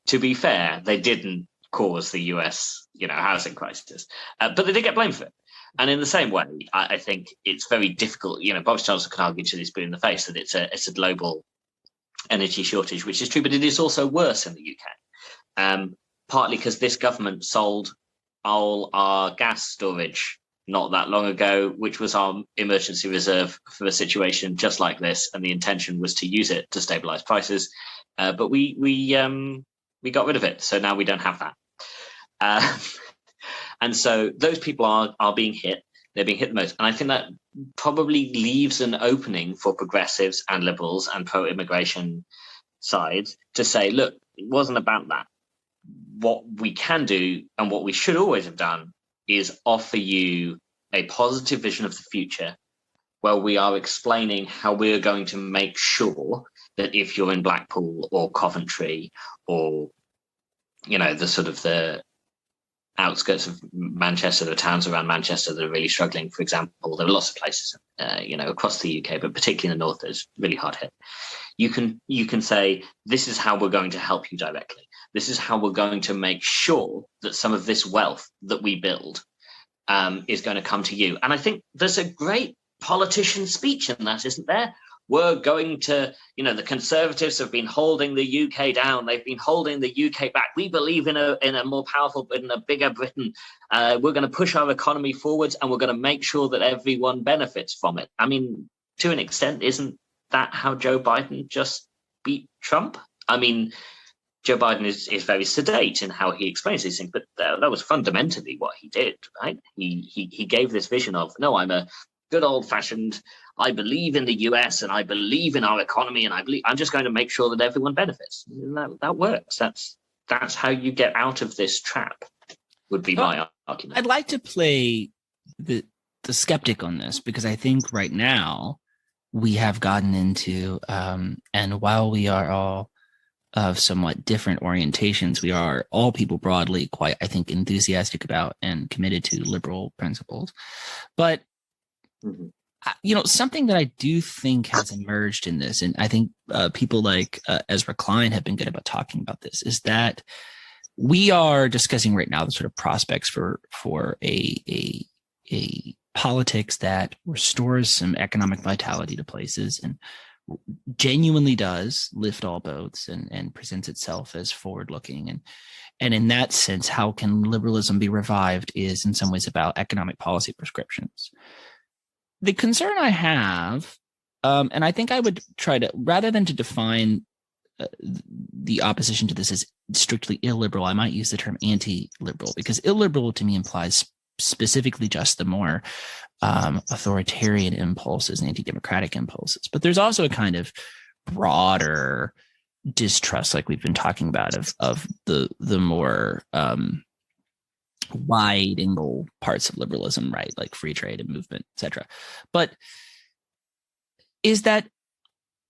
to be fair, they didn't cause the US, housing crisis, but they did get blamed for it. And in the same way, I think it's very difficult. Boris Johnson can argue to this blue in the face that it's a global energy shortage, which is true, but it is also worse in the UK, partly because this government sold all our gas storage not that long ago, which was our emergency reserve for a situation just like this, and the intention was to use it to stabilize prices, but we got rid of it, so now we don't have that. And so those people are being hit. They're being hit the most. And I think that probably leaves an opening for progressives and liberals and pro-immigration sides to say, look, it wasn't about that. What we can do, and what we should always have done, is offer you a positive vision of the future, where we are explaining how we're going to make sure that if you're in Blackpool or Coventry or, the outskirts of Manchester, the towns around Manchester that are really struggling, for example, there are lots of places, across the UK, but particularly in the north, that's really hard hit. You can say, this is how we're going to help you directly. This is how we're going to make sure that some of this wealth that we build is going to come to you. And I think there's a great politician speech in that, isn't there? we're going to, the Conservatives have been holding the UK down. They've been holding the UK back. We believe in a more powerful, in a bigger Britain. We're going to push our economy forwards, and we're going to make sure that everyone benefits from it. I mean, to an extent, isn't that how Joe Biden just beat Trump? I mean, Joe Biden is very sedate in how he explains these things, but that was fundamentally what he did, right? He gave this vision of, no, I'm a good old-fashioned, I believe in the US and I believe in our economy, and I'm just going to make sure that everyone benefits. That works. That's how you get out of this trap, would be my argument. I'd like to play the skeptic on this, because I think right now we have gotten into, and while we are all of somewhat different orientations, we are all people broadly quite, I think, enthusiastic about and committed to liberal principles. But something that I do think has emerged in this, and I think people like Ezra Klein have been good about talking about this, is that we are discussing right now the sort of prospects for a politics that restores some economic vitality to places and genuinely does lift all boats and presents itself as forward-looking. And in that sense, how can liberalism be revived is in some ways about economic policy prescriptions. The concern I have, and I think I would try to, rather than to define the opposition to this as strictly illiberal, I might use the term anti-liberal, because illiberal to me implies specifically just the more authoritarian impulses and anti-democratic impulses. But there's also a kind of broader distrust, like we've been talking about, of the more wide angle parts of liberalism, right? Like free trade and movement, etc. But is that,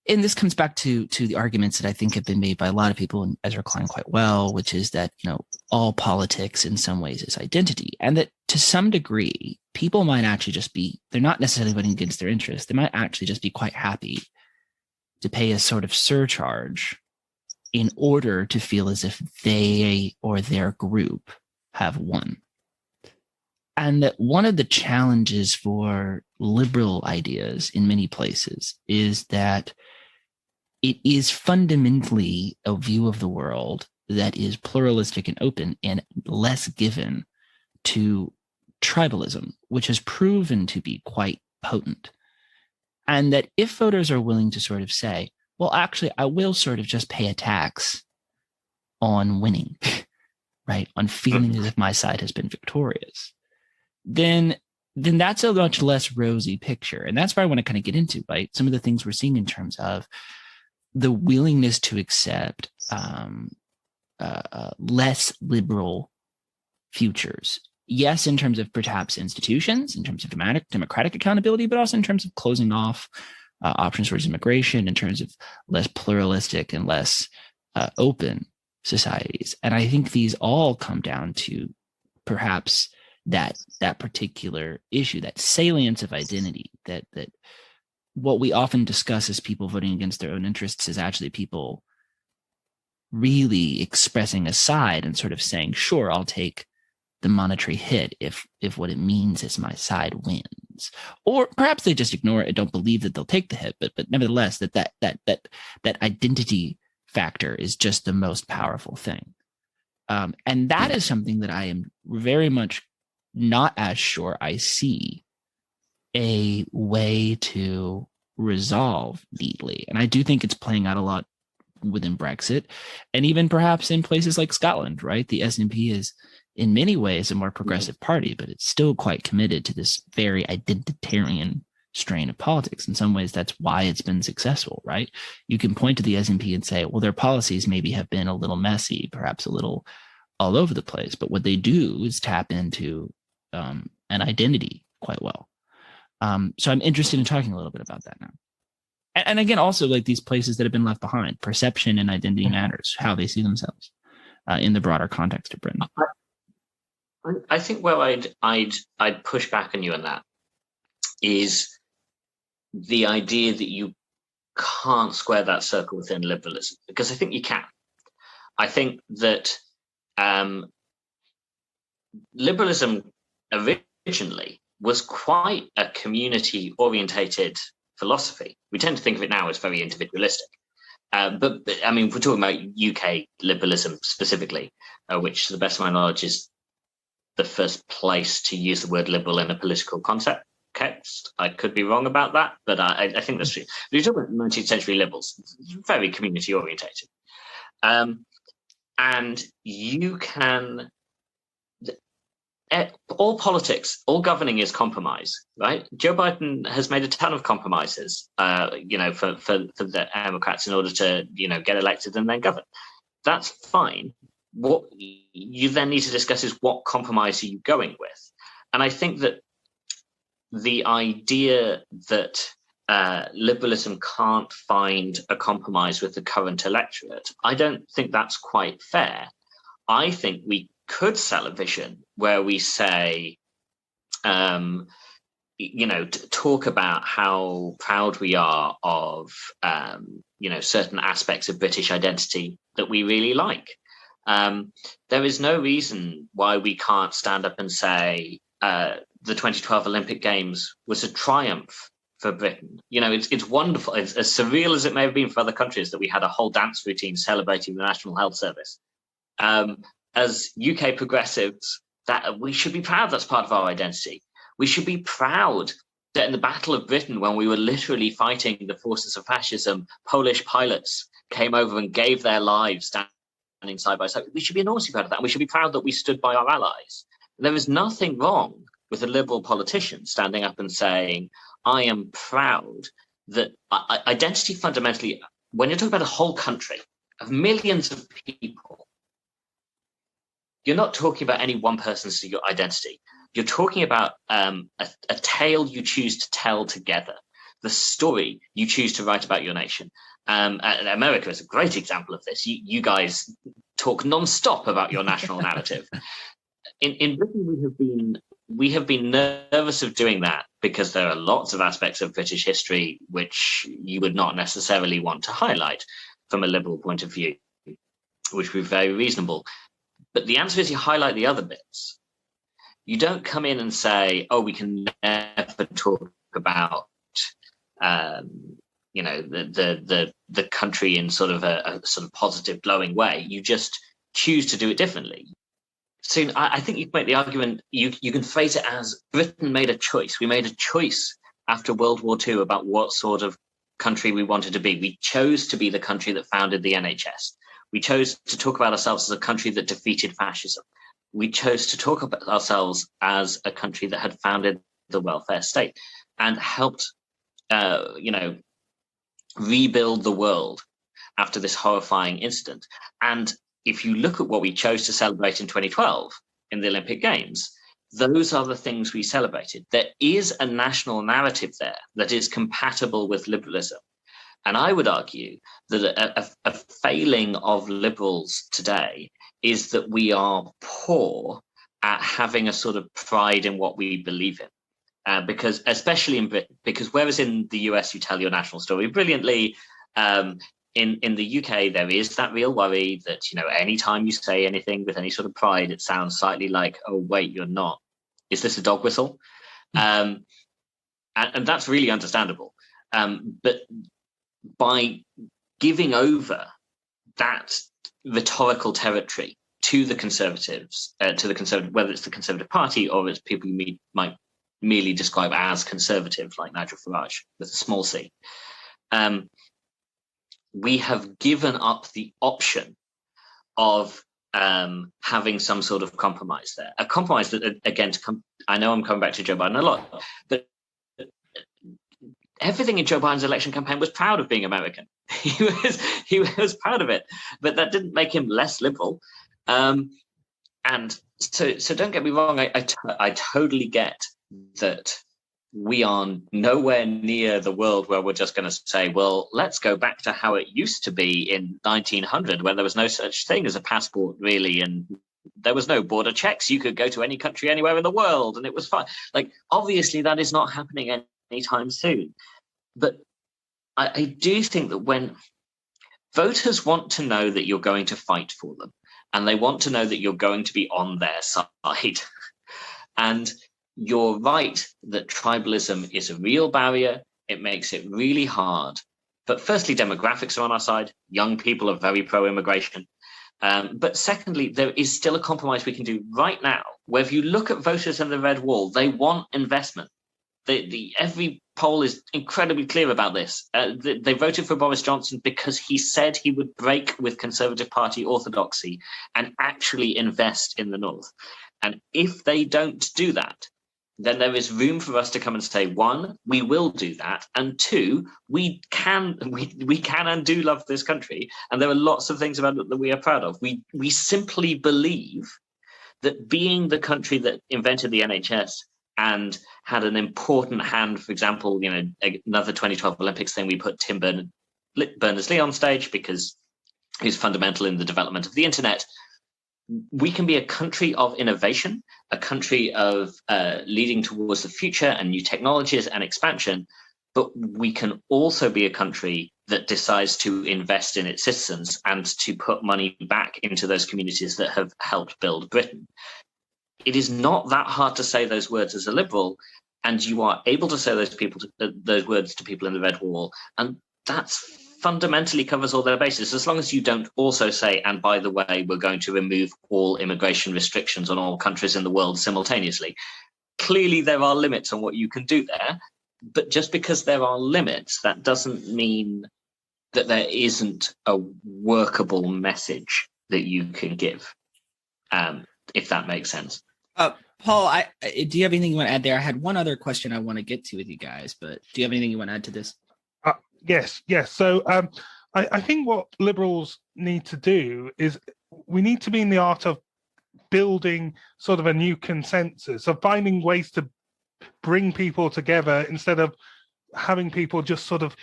and this comes back to the arguments that I think have been made by a lot of people, and Ezra Klein quite well, which is that, all politics in some ways is identity. And that to some degree, people might actually just be, they're not necessarily voting against their interests. They might actually just be quite happy to pay a sort of surcharge in order to feel as if they or their group have won. And that one of the challenges for liberal ideas in many places is that it is fundamentally a view of the world that is pluralistic and open and less given to tribalism, which has proven to be quite potent. And that if voters are willing to sort of say, well, actually, I will sort of just pay a tax on winning, right? On feeling as if my side has been victorious, then that's a much less rosy picture. And that's where I want to kind of get into, right? Some of the things we're seeing in terms of the willingness to accept less liberal futures. Yes, in terms of perhaps institutions, in terms of democratic accountability, but also in terms of closing off options towards immigration, in terms of less pluralistic and less open societies. And I think these all come down to perhaps that particular issue, that salience of identity, that what we often discuss as people voting against their own interests is actually people really expressing a side and sort of saying, sure, I'll take the monetary hit if what it means is my side wins. Or perhaps they just ignore it and don't believe that they'll take the hit, but nevertheless, that identity factor is just the most powerful thing. And that is something that I am very much not as sure I see a way to resolve neatly. And I do think it's playing out a lot within Brexit, and even perhaps in places like Scotland, right? The SNP is in many ways a more progressive party, but it's still quite committed to this very identitarian strain of politics. In some ways, that's why it's been successful, right? You can point to the SNP and say, well, their policies maybe have been a little messy, perhaps a little all over the place, but what they do is tap into an identity quite well. So I'm interested in talking a little bit about that now. And again, also like these places that have been left behind, perception and identity matters, how they see themselves in the broader context of Britain. I think where I'd push back on you on that is the idea that you can't square that circle within liberalism, because I think you can. I think that liberalism originally was quite a community-orientated philosophy. We tend to think of it now as very individualistic. But I mean, if we're talking about UK liberalism specifically, which to the best of my knowledge is the first place to use the word liberal in a political context. I could be wrong about that, but I think that's true. But you're talking about 19th century liberals, very community orientated. And you can, all politics, all governing is compromise, right? Joe Biden has made a ton of compromises, for the Democrats in order to, get elected and then govern. That's fine. What you then need to discuss is what compromise are you going with? And I think that the idea that liberalism can't find a compromise with the current electorate, I don't think that's quite fair. I think we could sell a vision where we say, talk about how proud we are of, certain aspects of British identity that we really like. There is no reason why we can't stand up and say the 2012 Olympic Games was a triumph for Britain. It's wonderful. It's as surreal as it may have been for other countries that we had a whole dance routine celebrating the National Health Service. As UK progressives, that we should be proud that's part of our identity. We should be proud that in the Battle of Britain, when we were literally fighting the forces of fascism, Polish pilots came over and gave their lives standing side by side. We should be enormously proud of that. And we should be proud that we stood by our allies. There is nothing wrong with a liberal politician standing up and saying, I am proud that identity fundamentally, when you're talking about a whole country of millions of people, you're not talking about any one person's identity. You're talking about a tale you choose to tell together, the story you choose to write about your nation. And America is a great example of this. You guys talk nonstop about your national narrative. In Britain, we have been nervous of doing that because there are lots of aspects of British history which you would not necessarily want to highlight from a liberal point of view, which would be very reasonable. But the answer is you highlight the other bits. You don't come in and say, oh, we can never talk about, the country in sort of a sort of positive, glowing way. You just choose to do it differently. So I think you can make the argument, you can phrase it as Britain made a choice. We made a choice after World War II about what sort of country we wanted to be. We chose to be the country that founded the NHS. We chose to talk about ourselves as a country that defeated fascism. We chose to talk about ourselves as a country that had founded the welfare state and helped, rebuild the world after this horrifying incident. And if you look at what we chose to celebrate in 2012 in the Olympic Games, those are the things we celebrated. There is a national narrative there that is compatible with liberalism. And I would argue that a failing of liberals today is that we are poor at having a sort of pride in what we believe in. Because especially in Britain, because whereas in the US you tell your national story brilliantly, in the UK there is that real worry that, anytime you say anything with any sort of pride, it sounds slightly like, oh, wait, you're not. Is this a dog whistle? And that's really understandable. But by giving over that rhetorical territory to the Conservatives, whether it's the Conservative Party or it's people you might merely describe as conservative, like Nigel Farage with a small c, we have given up the option of having some sort of compromise there. A compromise that, again, I know I'm coming back to Joe Biden a lot, but everything in Joe Biden's election campaign was proud of being American. He was proud of it, but that didn't make him less liberal. And so don't get me wrong. I totally get that we are nowhere near the world where we're just going to say, well, let's go back to how it used to be in 1900, where there was no such thing as a passport, really, and there was no border checks. You could go to any country anywhere in the world, and it was fine. Like, obviously, that is not happening anytime soon. But I do think that when voters want to know that you're going to fight for them, and they want to know that you're going to be on their side, and you're right that tribalism is a real barrier. It makes it really hard. But firstly, demographics are on our side. Young people are very pro-immigration. But secondly, there is still a compromise we can do right now, where if you look at voters in the red wall, they want investment. Every poll is incredibly clear about this. They voted for Boris Johnson because he said he would break with Conservative Party orthodoxy and actually invest in the North. And if they don't do that, then there is room for us to come and say, one, we will do that, and two, we can and do love this country, and there are lots of things about it that we are proud of. We simply believe that being the country that invented the NHS and had an important hand, for example, another 2012 Olympics thing, we put Tim Berners-Lee on stage because he's fundamental in the development of the internet. We can be a country of innovation, a country of leading towards the future and new technologies and expansion, but we can also be a country that decides to invest in its citizens and to put money back into those communities that have helped build Britain. It is not that hard to say those words as a liberal, and you are able to say those words to people in the red wall, and that's fundamentally covers all their bases, as long as you don't also say, and by the way, we're going to remove all immigration restrictions on all countries in the world simultaneously. Clearly, there are limits on what you can do there, but just because there are limits, that doesn't mean that there isn't a workable message that you can give, if that makes sense. Paul, do you have anything you want to add there? I had one other question I want to get to with you guys, but do you have anything you want to add to this? Yes. So I think what liberals need to do is we need to be in the art of building sort of a new consensus, of finding ways to bring people together instead of having people just sort of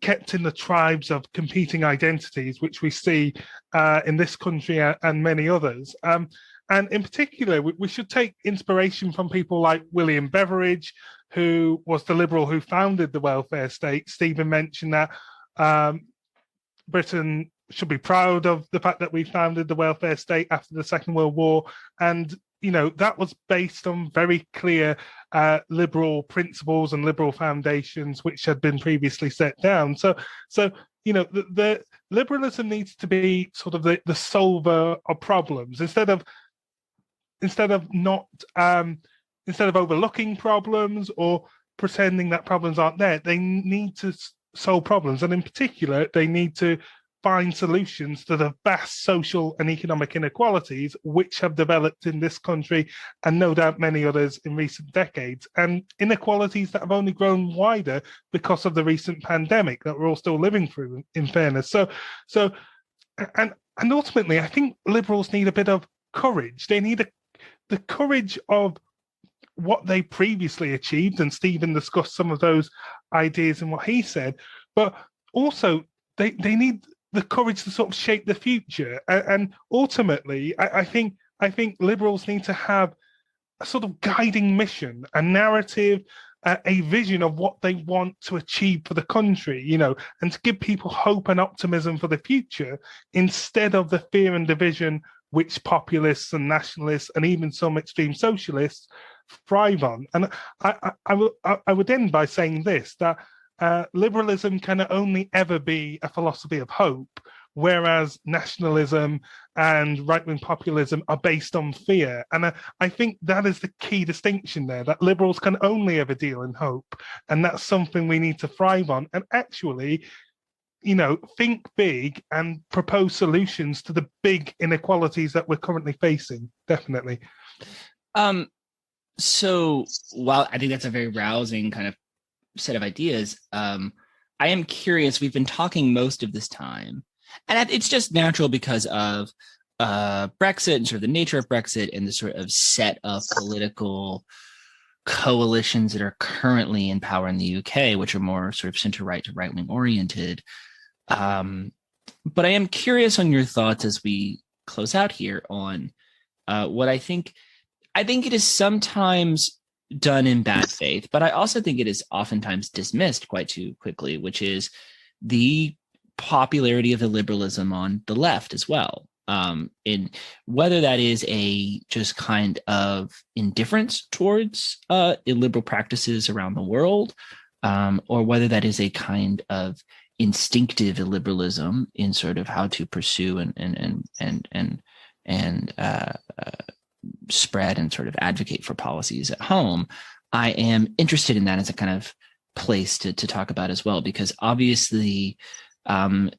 kept in the tribes of competing identities, which we see in this country and many others. And in particular, we should take inspiration from people like William Beveridge, who was the liberal who founded the welfare state. Stephen mentioned that Britain should be proud of the fact that we founded the welfare state after the Second World War. And, that was based on very clear liberal principles and liberal foundations which had been previously set down. So the liberalism needs to be sort of the solver of problems instead of overlooking problems or pretending that problems aren't there. They need to solve problems, and in particular, they need to find solutions to the vast social and economic inequalities which have developed in this country and no doubt many others in recent decades, and inequalities that have only grown wider because of the recent pandemic that we're all still living through, in fairness. So ultimately, I think liberals need a bit of courage. They need the courage of what they previously achieved, and Stephen discussed some of those ideas in what he said, but also they need the courage to sort of shape the future. And ultimately, I think liberals need to have a sort of guiding mission, a narrative, a vision of what they want to achieve for the country, and to give people hope and optimism for the future instead of the fear and division which populists and nationalists and even some extreme socialists thrive on. And I would end by saying this, that liberalism can only ever be a philosophy of hope, whereas nationalism and right-wing populism are based on fear. And I think that is the key distinction there, that liberals can only ever deal in hope. And that's something we need to thrive on and actually, think big and propose solutions to the big inequalities that we're currently facing. Definitely. So while I think that's a very rousing kind of set of ideas, I am curious, we've been talking most of this time, and it's just natural because of Brexit and sort of the nature of Brexit and the sort of set of political coalitions that are currently in power in the UK, which are more sort of center-right to right-wing oriented. But I am curious on your thoughts as we close out here on what I think it is sometimes done in bad faith, but I also think it is oftentimes dismissed quite too quickly, which is the popularity of the liberalism on the left as well. In whether that is a just kind of indifference towards illiberal practices around the world, or whether that is a kind of instinctive illiberalism in sort of how to pursue and spread and sort of advocate for policies at home. I am interested in that as a kind of place to talk about as well, because obviously when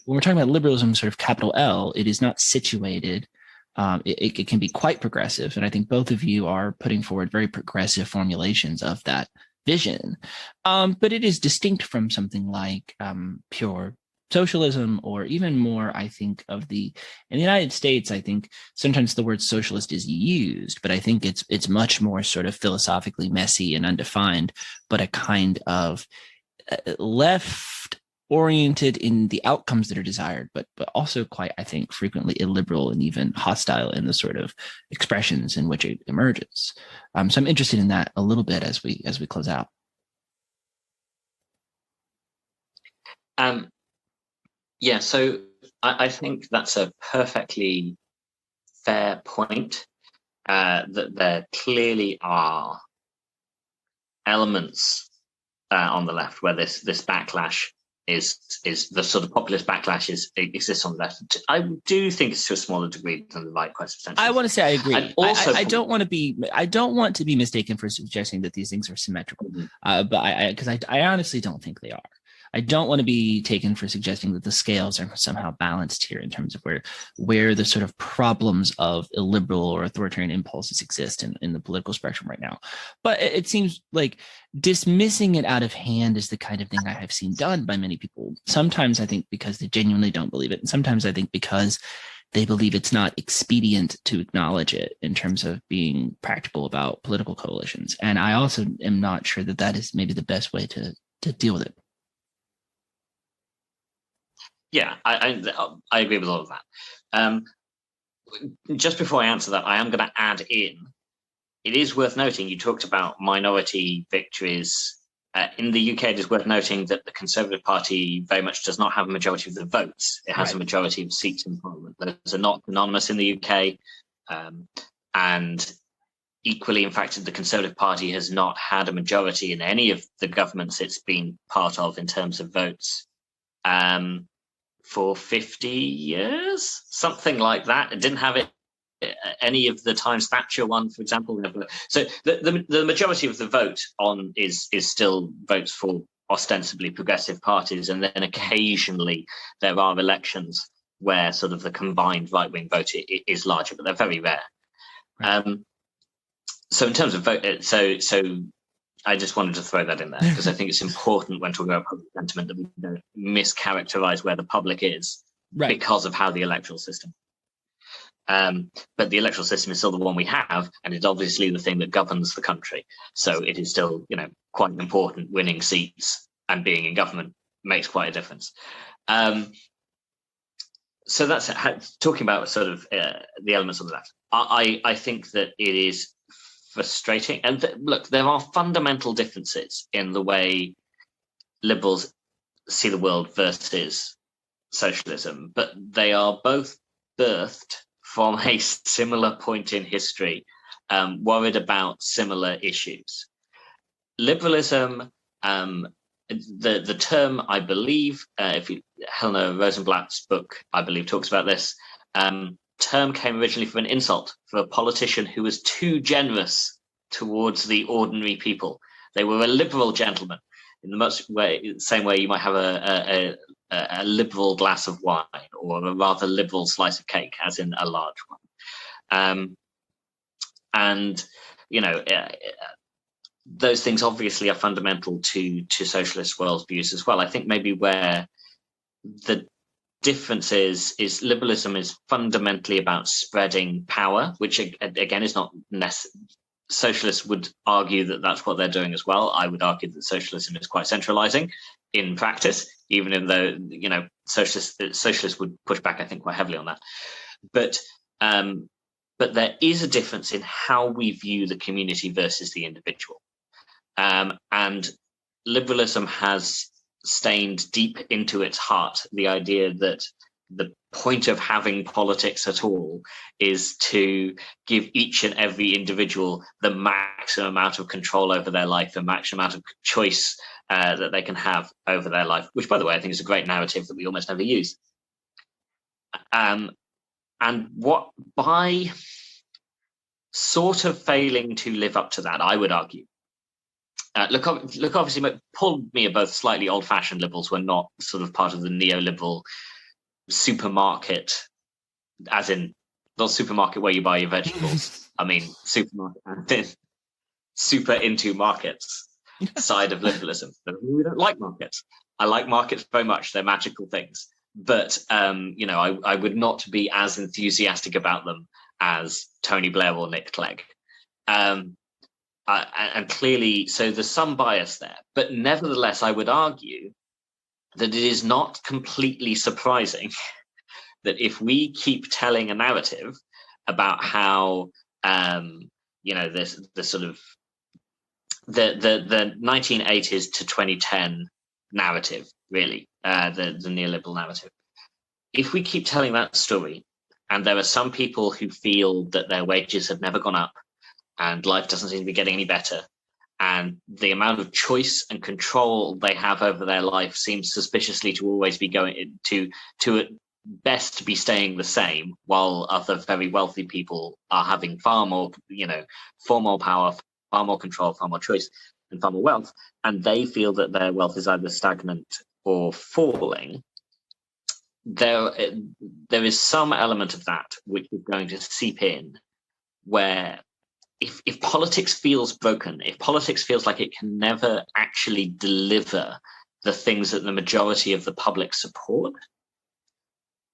we're talking about liberalism, sort of capital L, it is not situated. It can be quite progressive. And I think both of you are putting forward very progressive formulations of that vision. But it is distinct from something like pure socialism, or even more, I think, in the United States, I think sometimes the word socialist is used, but I think it's much more sort of philosophically messy and undefined, but a kind of left oriented in the outcomes that are desired, but also quite, I think, frequently illiberal and even hostile in the sort of expressions in which it emerges. So I'm interested in that a little bit as we close out. Yeah, so I think that's a perfectly fair point, that there clearly are elements on the left where this backlash is the sort of populist backlash exists on the left. I do think it's to a smaller degree than the right, quite substantially. I want to say I agree. Also, I don't want to be mistaken for suggesting that these things are symmetrical, but because I honestly don't think they are. I don't want to be taken for suggesting that the scales are somehow balanced here in terms of where the sort of problems of illiberal or authoritarian impulses exist in the political spectrum right now. But it seems like dismissing it out of hand is the kind of thing I have seen done by many people. Sometimes I think because they genuinely don't believe it, and sometimes I think because they believe it's not expedient to acknowledge it in terms of being practical about political coalitions. And I also am not sure that is maybe the best way to deal with it. Yeah, I agree with all of that. Just before I answer that, I am going to add in, it is worth noting, you talked about minority victories. In the UK, it is worth noting that the Conservative Party very much does not have a majority of the votes. It has a majority of seats in Parliament. Those are not anonymous in the UK. And equally, in fact, the Conservative Party has not had a majority in any of the governments it's been part of in terms of votes. For 50 years, something like that. It didn't have it any of the times Thatcher won, for example. So the majority of the vote on is still votes for ostensibly progressive parties, and then occasionally there are elections where sort of the combined right-wing vote is larger, but they're very rare. Right. So in terms of vote, so I just wanted to throw that in there because I think it's important when talking about public sentiment that we don't mischaracterize where the public is because of how the electoral system. But the electoral system is still the one we have, and it's obviously the thing that governs the country. So it is still, quite important. Winning seats and being in government makes quite a difference. So that's talking about sort of the elements on the left. I think that it is frustrating. And look, there are fundamental differences in the way liberals see the world versus socialism, but they are both birthed from a similar point in history, worried about similar issues. Liberalism, the term, I believe, Helena Rosenblatt's book, I believe, talks about this, term came originally from an insult for a politician who was too generous towards the ordinary people. They were a liberal gentleman in the same way you might have a liberal glass of wine or a rather liberal slice of cake, as in a large one. Those things obviously are fundamental to socialist worldviews as well. I think maybe where the difference is liberalism is fundamentally about spreading power, which again is not necessary. Socialists would argue that that's what they're doing as well. I would argue that socialism is quite centralizing in practice, even though socialists would push back, I think, quite heavily on that. But there is a difference in how we view the community versus the individual, and liberalism has stained deep into its heart the idea that the point of having politics at all is to give each and every individual the maximum amount of control over their life, the maximum amount of choice that they can have over their life, which, by the way, I think is a great narrative that we almost never use. And what, by sort of failing to live up to that, I would argue, look, obviously, Paul and me are both slightly old-fashioned liberals. We're not sort of part of the neoliberal supermarket, as in not supermarket where you buy your vegetables. I mean, supermarket and then super into markets side of liberalism. We don't like markets. I like markets very much. They're magical things. But, I would not be as enthusiastic about them as Tony Blair or Nick Clegg. And clearly, so there's some bias there. But nevertheless, I would argue that it is not completely surprising that if we keep telling a narrative about how, this the sort of the 1980s to 2010 narrative, really, the neoliberal narrative. If we keep telling that story, and there are some people who feel that their wages have never gone up and life doesn't seem to be getting any better, and the amount of choice and control they have over their life seems suspiciously to always be going to at best be staying the same, while other very wealthy people are having far more power, far more control, far more choice, and far more wealth, and they feel that their wealth is either stagnant or falling. There is some element of that which is going to seep in, where if politics feels broken, if politics feels like it can never actually deliver the things that the majority of the public support,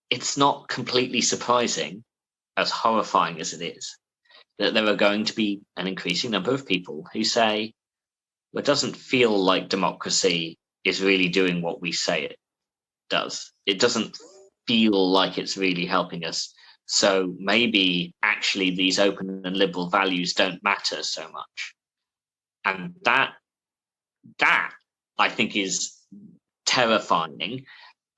it's not completely surprising, as horrifying as it is, that there are going to be an increasing number of people who say, well, it doesn't feel like democracy is really doing what we say it does. It doesn't feel like it's really helping us. So maybe actually these open and liberal values don't matter so much. And that I think is terrifying.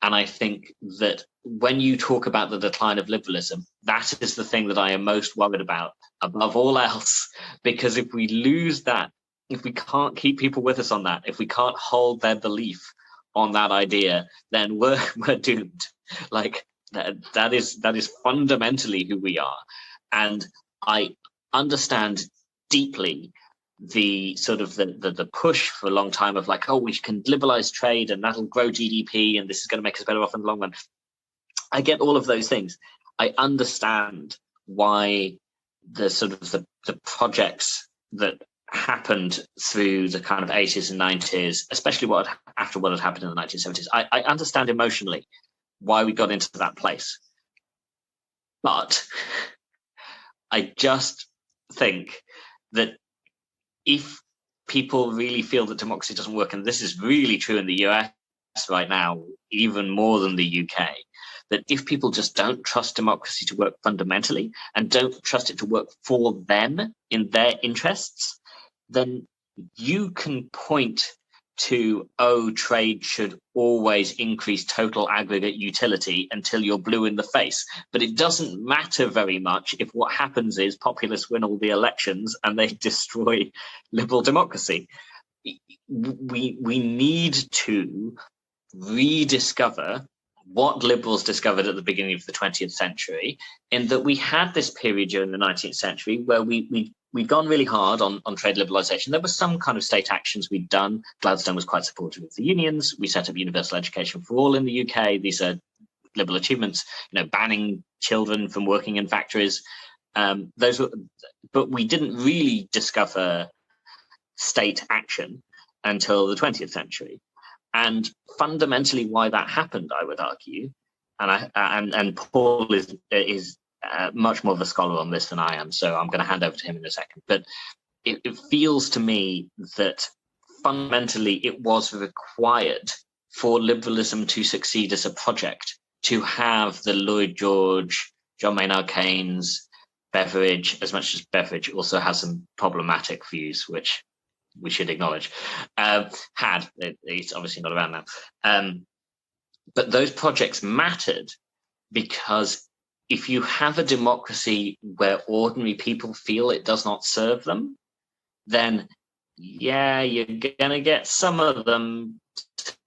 And I think that when you talk about the decline of liberalism, that is the thing that I am most worried about above all else. Because if we lose that, if we can't keep people with us on that, if we can't hold their belief on that idea, then we're doomed. Like that is fundamentally who we are. And I understand deeply the sort of the push for a long time of like, oh, we can liberalize trade and that'll grow GDP and this is going to make us better off in the long run. I get all of those things. I understand why the sort of the projects that happened through the kind of 80s and 90s, especially after what had happened in the 1970s. I understand emotionally why we got into that place. But I just think that if people really feel that democracy doesn't work, and this is really true in the US right now, even more than the UK, that if people just don't trust democracy to work fundamentally and don't trust it to work for them in their interests, then you can point to, oh, trade should always increase total aggregate utility until you're blue in the face. But it doesn't matter very much if what happens is populists win all the elections and they destroy liberal democracy. We need to rediscover what liberals discovered at the beginning of the 20th century, in that we had this period during the 19th century where we'd gone really hard on trade liberalisation. There was some kind of state actions we'd done. Gladstone was quite supportive of the unions. We set up universal education for all in the UK. These are liberal achievements, banning children from working in factories. But we didn't really discover state action until the 20th century. And fundamentally why that happened, I would argue, and Paul is much more of a scholar on this than I am, so I'm going to hand over to him in a second. But it feels to me that fundamentally it was required for liberalism to succeed as a project to have the Lloyd George, John Maynard Keynes, Beveridge, as much as Beveridge also has some problematic views, which we should acknowledge, he's obviously not around now. But those projects mattered because if you have a democracy where ordinary people feel it does not serve them, then yeah, you're going to get some of them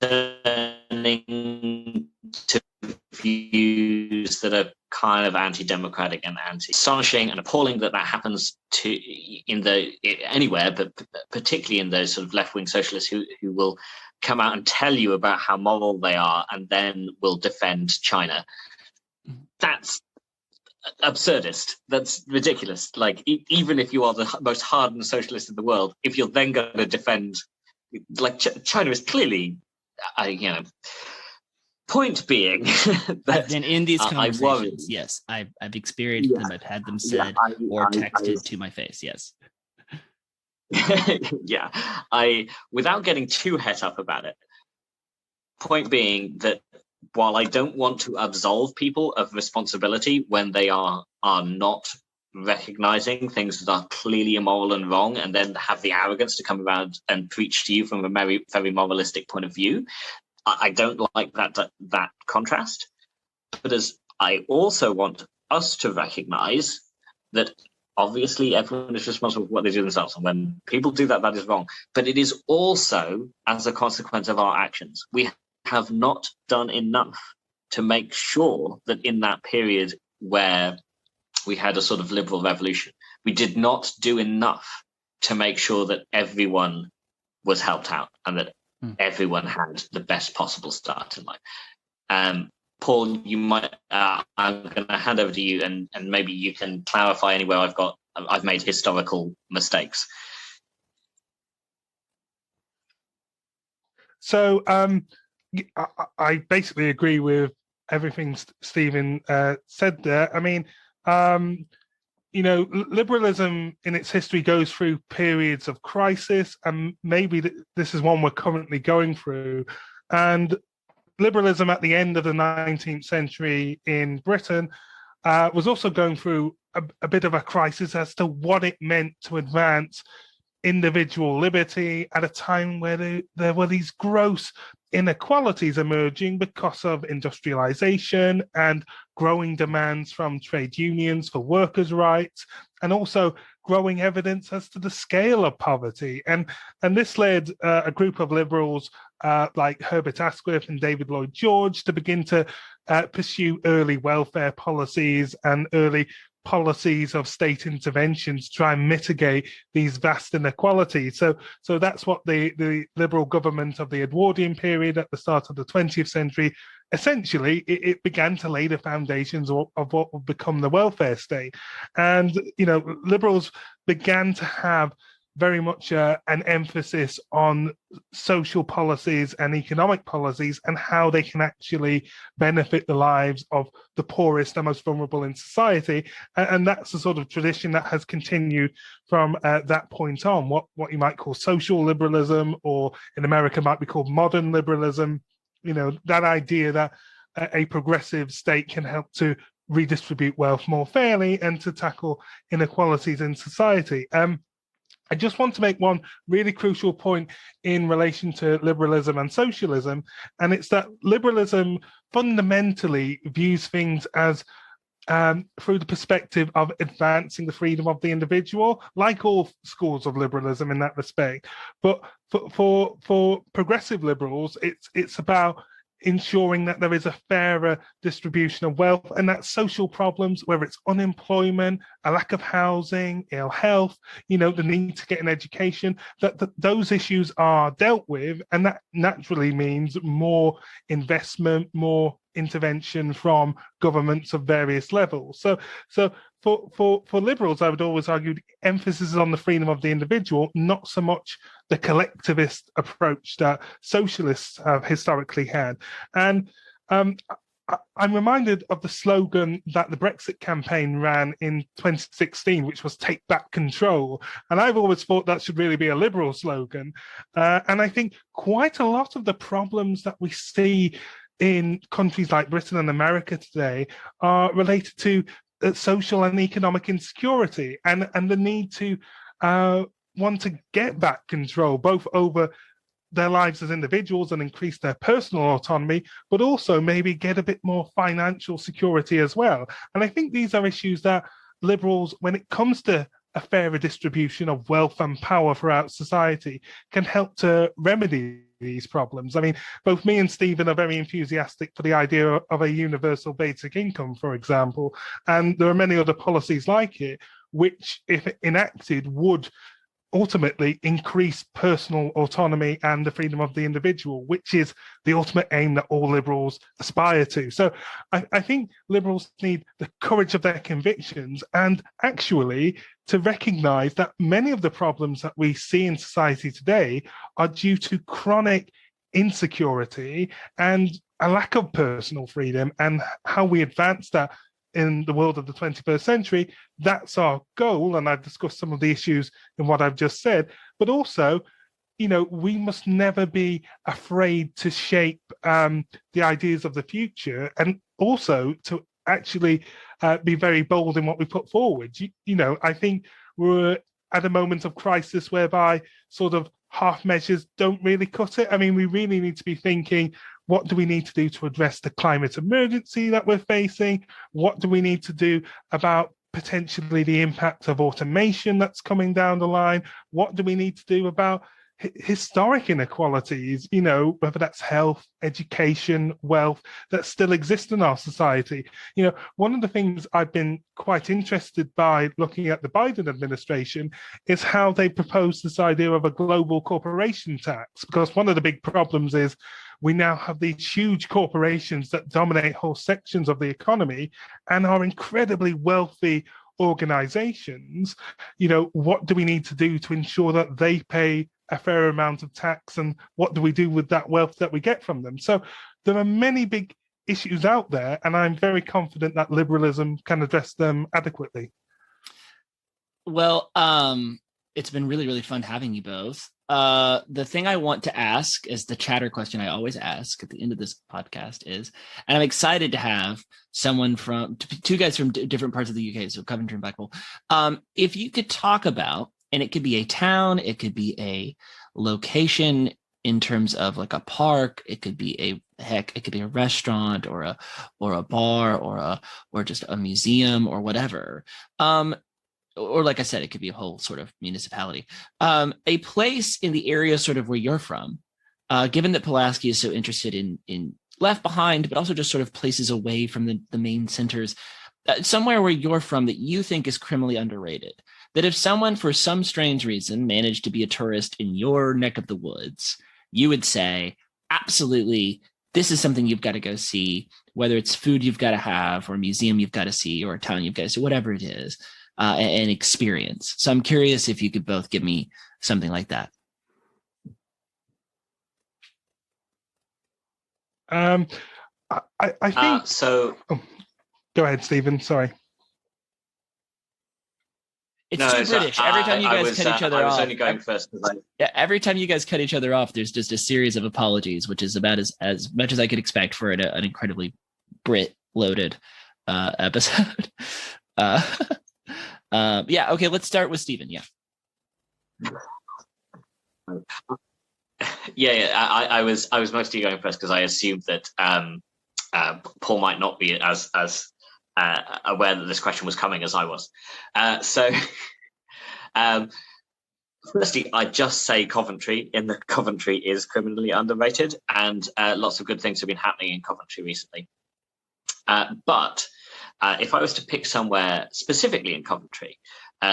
turning to views that are kind of anti-democratic and anti-astonishing and appalling that happens anywhere, but particularly in those sort of left-wing socialists who will come out and tell you about how moral they are and then will defend China. That's absurdist. That's ridiculous. Like, even if you are the most hardened socialist in the world, if you're then going to defend, like, China is clearly, point being that I've been in these conversations. Yes, I've experienced them. I've had them said or texted to my face. Yes. Yeah, without getting too het up about it. Point being that while I don't want to absolve people of responsibility when they are not recognizing things that are clearly immoral and wrong, and then have the arrogance to come around and preach to you from a very, very moralistic point of view, I don't like that contrast. But as I also want us to recognize that obviously everyone is responsible for what they do themselves, and when people do that, that is wrong. But it is also as a consequence of our actions. We have not done enough to make sure that in that period where we had a sort of liberal revolution, we did not do enough to make sure that everyone was helped out and that everyone had the best possible start in life. Paul, you might. I'm going to hand over to you, and maybe you can clarify anywhere I've made historical mistakes. So I basically agree with everything Stephen said there. I mean, liberalism in its history goes through periods of crisis, and maybe this is one we're currently going through. And liberalism at the end of the 19th century in Britain was also going through a bit of a crisis as to what it meant to advance individual liberty at a time where there were these gross inequalities emerging because of industrialization and growing demands from trade unions for workers' rights, and also growing evidence as to the scale of poverty. And this led a group of liberals like Herbert Asquith and David Lloyd George to begin to pursue early welfare policies and early policies of state intervention to try and mitigate these vast inequalities. So that's what the Liberal government of the Edwardian period at the start of the 20th century, essentially, it began to lay the foundations of what would become the welfare state. And, Liberals began to have very much an emphasis on social policies and economic policies and how they can actually benefit the lives of the poorest and most vulnerable in society. And that's the sort of tradition that has continued from that point on, what you might call social liberalism, or in America might be called modern liberalism. That idea that a progressive state can help to redistribute wealth more fairly and to tackle inequalities in society. I just want to make one really crucial point in relation to liberalism and socialism, and it's that liberalism fundamentally views things as through the perspective of advancing the freedom of the individual, like all schools of liberalism in that respect. But for progressive liberals, it's about ensuring that there is a fairer distribution of wealth, and that social problems, whether it's unemployment, a lack of housing, ill health, the need to get an education, that those issues are dealt with, and that naturally means more investment, more intervention from governments of various levels. So for liberals, I would always argue the emphasis is on the freedom of the individual, not so much the collectivist approach that socialists have historically had. And I'm reminded of the slogan that the Brexit campaign ran in 2016, which was "Take Back Control." And I've always thought that should really be a liberal slogan. And I think quite a lot of the problems that we see in countries like Britain and America today are related to social and economic insecurity and the need to want to get back control, both over their lives as individuals and increase their personal autonomy, but also maybe get a bit more financial security as well. And I think these are issues that liberals, when it comes to a fairer distribution of wealth and power throughout society, can help to remedy these problems. I mean, both me and Stephen are very enthusiastic for the idea of a universal basic income, for example, and there are many other policies like it, which, if enacted, would ultimately increase personal autonomy and the freedom of the individual, which is the ultimate aim that all liberals aspire to. So I think liberals need the courage of their convictions and actually to recognize that many of the problems that we see in society today are due to chronic insecurity and a lack of personal freedom, and how we advance that in the world of the 21st century. That's our goal, and I've discussed some of the issues in what I've just said. But also, we must never be afraid to shape the ideas of the future, and also to actually be very bold in what we put forward. I think we're at a moment of crisis whereby sort of half measures don't really cut it. I mean, we really need to be thinking, what do we need to do to address the climate emergency that we're facing? What do we need to do about potentially the impact of automation that's coming down the line? What do we need to do about historic inequalities, whether that's health, education, wealth, that still exist in our society? One of the things I've been quite interested by looking at the Biden administration is how they propose this idea of a global corporation tax, because one of the big problems is we now have these huge corporations that dominate whole sections of the economy and are incredibly wealthy organizations. What do we need to do to ensure that they pay a fair amount of tax, and what do we do with that wealth that we get from them? So there are many big issues out there, and I'm very confident that liberalism can address them adequately. Well, it's been really, really fun having you both. The thing I want to ask is the chatter question I always ask at the end of this podcast is, and I'm excited to have someone from two guys from different parts of the UK, so Coventry and Blackpool. If you could talk about, and it could be a town, it could be a location in terms of like a park, it could be it could be a restaurant or a bar or just a museum or whatever. Or like I said, it could be a whole sort of municipality, a place in the area sort of where you're from, given that Pulaski is so interested in left behind, but also just sort of places away from the main centers, somewhere where you're from that you think is criminally underrated, that if someone for some strange reason managed to be a tourist in your neck of the woods, you would say, absolutely, this is something you've got to go see, whether it's food you've got to have or a museum you've got to see or a town you've got to see, whatever it is. An experience. So I'm curious if you could both give me something like that. I think so. Oh, go ahead, Stephen. Sorry. It's too British. Every time you guys cut each other off. I was only going first. Yeah, every time you guys cut each other off, there's just a series of apologies, which is about as much as I could expect for an incredibly Brit-loaded episode. Yeah, okay, let's start with Stephen. Yeah. I was mostly going first because I assumed that Paul might not be as aware that this question was coming as I was. Firstly, I just say Coventry, in that Coventry is criminally underrated, and lots of good things have been happening in Coventry recently. But if I was to pick somewhere specifically in Coventry,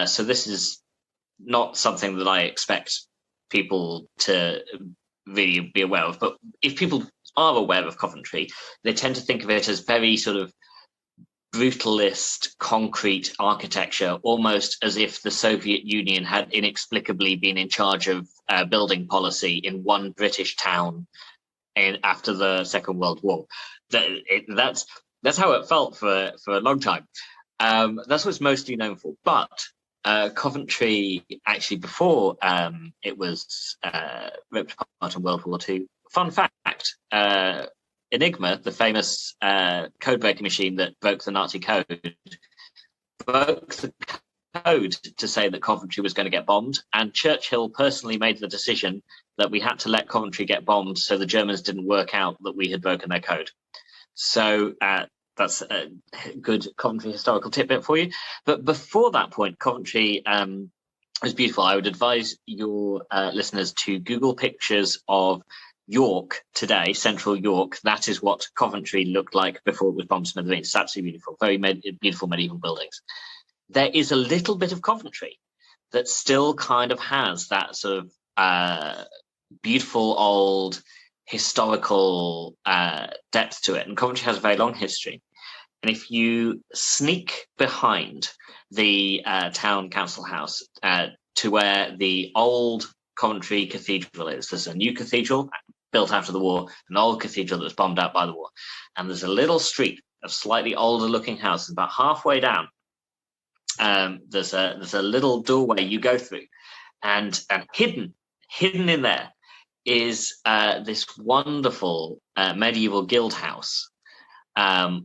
so this is not something that I expect people to really be aware of, but if people are aware of Coventry, they tend to think of it as very sort of brutalist, concrete architecture, almost as if the Soviet Union had inexplicably been in charge of building policy in one British town after the Second World War. That's how it felt for a long time. That's what it's mostly known for. But Coventry, actually, before it was ripped apart in World War II, fun fact, Enigma, the famous code-breaking machine that broke the Nazi code, broke the code to say that Coventry was going to get bombed, and Churchill personally made the decision that we had to let Coventry get bombed so the Germans didn't work out that we had broken their code. So that's a good Coventry historical tidbit for you. But before that point, Coventry was beautiful. I would advise your listeners to Google pictures of York today, central York. That is what Coventry looked like before it was bombed to smithereens. It's absolutely beautiful, very beautiful medieval buildings. There is a little bit of Coventry that still kind of has that sort of beautiful old historical depth to it. And Coventry has a very long history. And if you sneak behind the town council house to where the old Coventry Cathedral is, there's a new cathedral built after the war, an old cathedral that was bombed out by the war. And there's a little street of slightly older looking houses. About halfway down, there's a little doorway you go through. And hidden in there is this wonderful medieval guild house,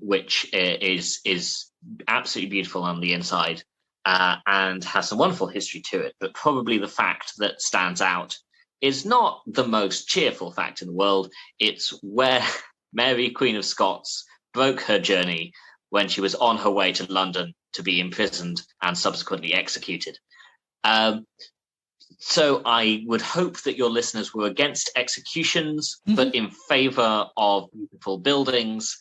which is absolutely beautiful on the inside and has some wonderful history to it. But probably the fact that stands out is not the most cheerful fact in the world. It's where Mary, Queen of Scots, broke her journey when she was on her way to London to be imprisoned and subsequently executed. So I would hope that your listeners were against executions, but in favor of beautiful buildings.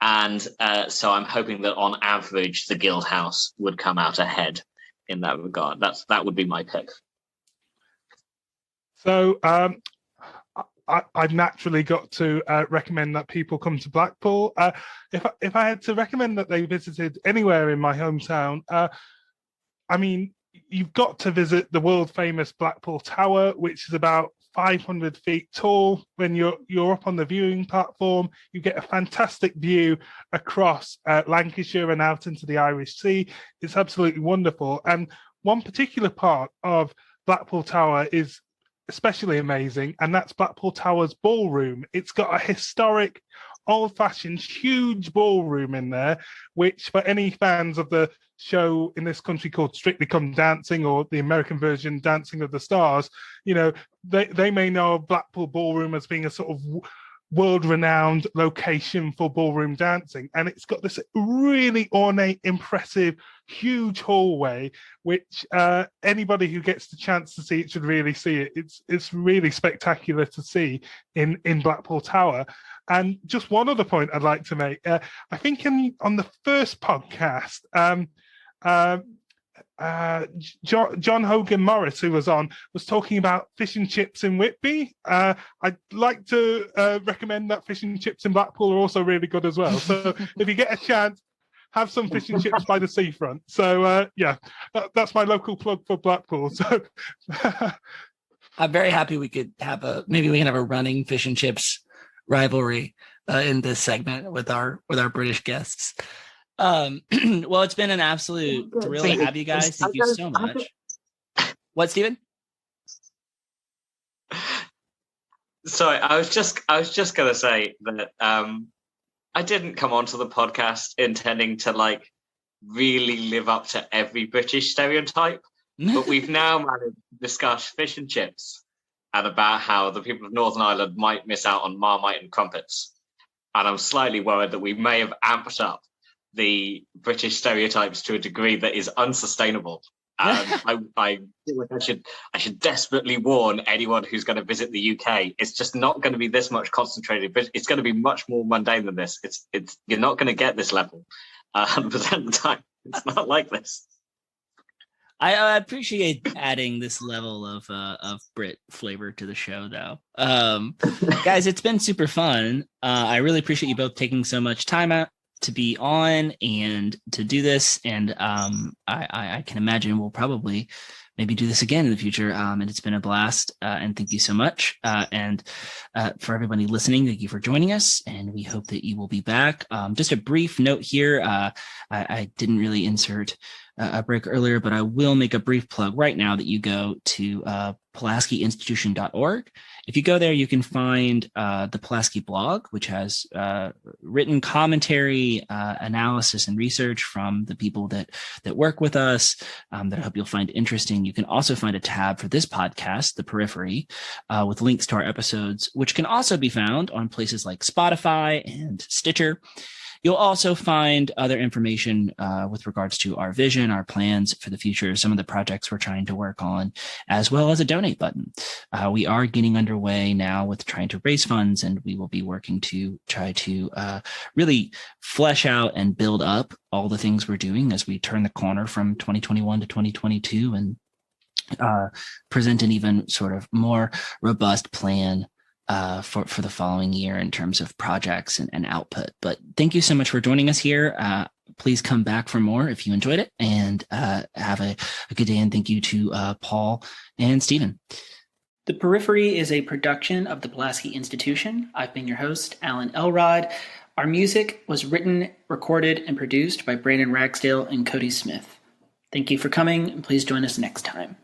And so I'm hoping that on average, the Guild House would come out ahead in that regard. That would be my pick. So I've naturally got to recommend that people come to Blackpool. If I had to recommend that they visited anywhere in my hometown, I mean, you've got to visit the world famous Blackpool Tower, which is about 500 feet tall. When you're up on the viewing platform, you get a fantastic view across Lancashire and out into the Irish Sea. It's absolutely wonderful. And one particular part of Blackpool Tower is especially amazing, and that's Blackpool Tower's ballroom. It's got a historic, old-fashioned, huge ballroom in there, which for any fans of the show in this country called Strictly Come Dancing, or the American version Dancing of the Stars, you know, they may know of Blackpool Ballroom as being a sort of world-renowned location for ballroom dancing. And it's got this really ornate, impressive, huge hallway, which anybody who gets the chance to see it should really see it. It's really spectacular to see in Blackpool Tower. And just one other point I'd like to make. I think on the first podcast, John Hogan Morris, who was on, was talking about fish and chips in Whitby. I'd like to recommend that fish and chips in Blackpool are also really good as well. So if you get a chance, have some fish and chips by the seafront. So yeah, that's my local plug for Blackpool. So I'm very happy we could have maybe we can have a running fish and chips rivalry in this segment with our British guests. Well, it's been an absolute thrill to have you guys. Thank you so much. What, Stephen? Sorry, I was just gonna say that I didn't come onto the podcast intending to like really live up to every British stereotype, but we've now managed to discuss fish and chips and about how the people of Northern Ireland might miss out on Marmite and crumpets. And I'm slightly worried that we may have amped up the British stereotypes to a degree that is unsustainable. I feel like I should desperately warn anyone who's going to visit the UK. It's just not going to be this much concentrated, but it's going to be much more mundane than this. It's you're not going to get this level 100% of the time. It's not like this. I appreciate adding this level of Brit flavor to the show, though. Guys, it's been super fun. I really appreciate you both taking so much time out to be on and to do this. And I can imagine we'll probably maybe do this again in the future. And it's been a blast. And thank you so much. And for everybody listening, thank you for joining us. And we hope that you will be back. Just a brief note here. I didn't really insert a break earlier, but I will make a brief plug right now that you go to PulaskiInstitution.org. If you go there, you can find the Pulaski blog, which has written commentary, analysis, and research from the people that work with us that I hope you'll find interesting. You can also find a tab for this podcast, The Periphery, with links to our episodes, which can also be found on places like Spotify and Stitcher. You'll also find other information with regards to our vision, our plans for the future, some of the projects we're trying to work on, as well as a donate button. We are getting underway now with trying to raise funds, and we will be working to try to really flesh out and build up all the things we're doing as we turn the corner from 2021 to 2022 and present an even sort of more robust plan for the following year in terms of projects and output. But thank you so much for joining us here. Please come back for more if you enjoyed it, and have a good day. And thank you to Paul and Stephen. The Periphery is a production of the Pulaski Institution. I've been your host, Alan Elrod. Our music was written, recorded, and produced by Brandon Ragsdale and Cody Smith. Thank you for coming, and please join us next time.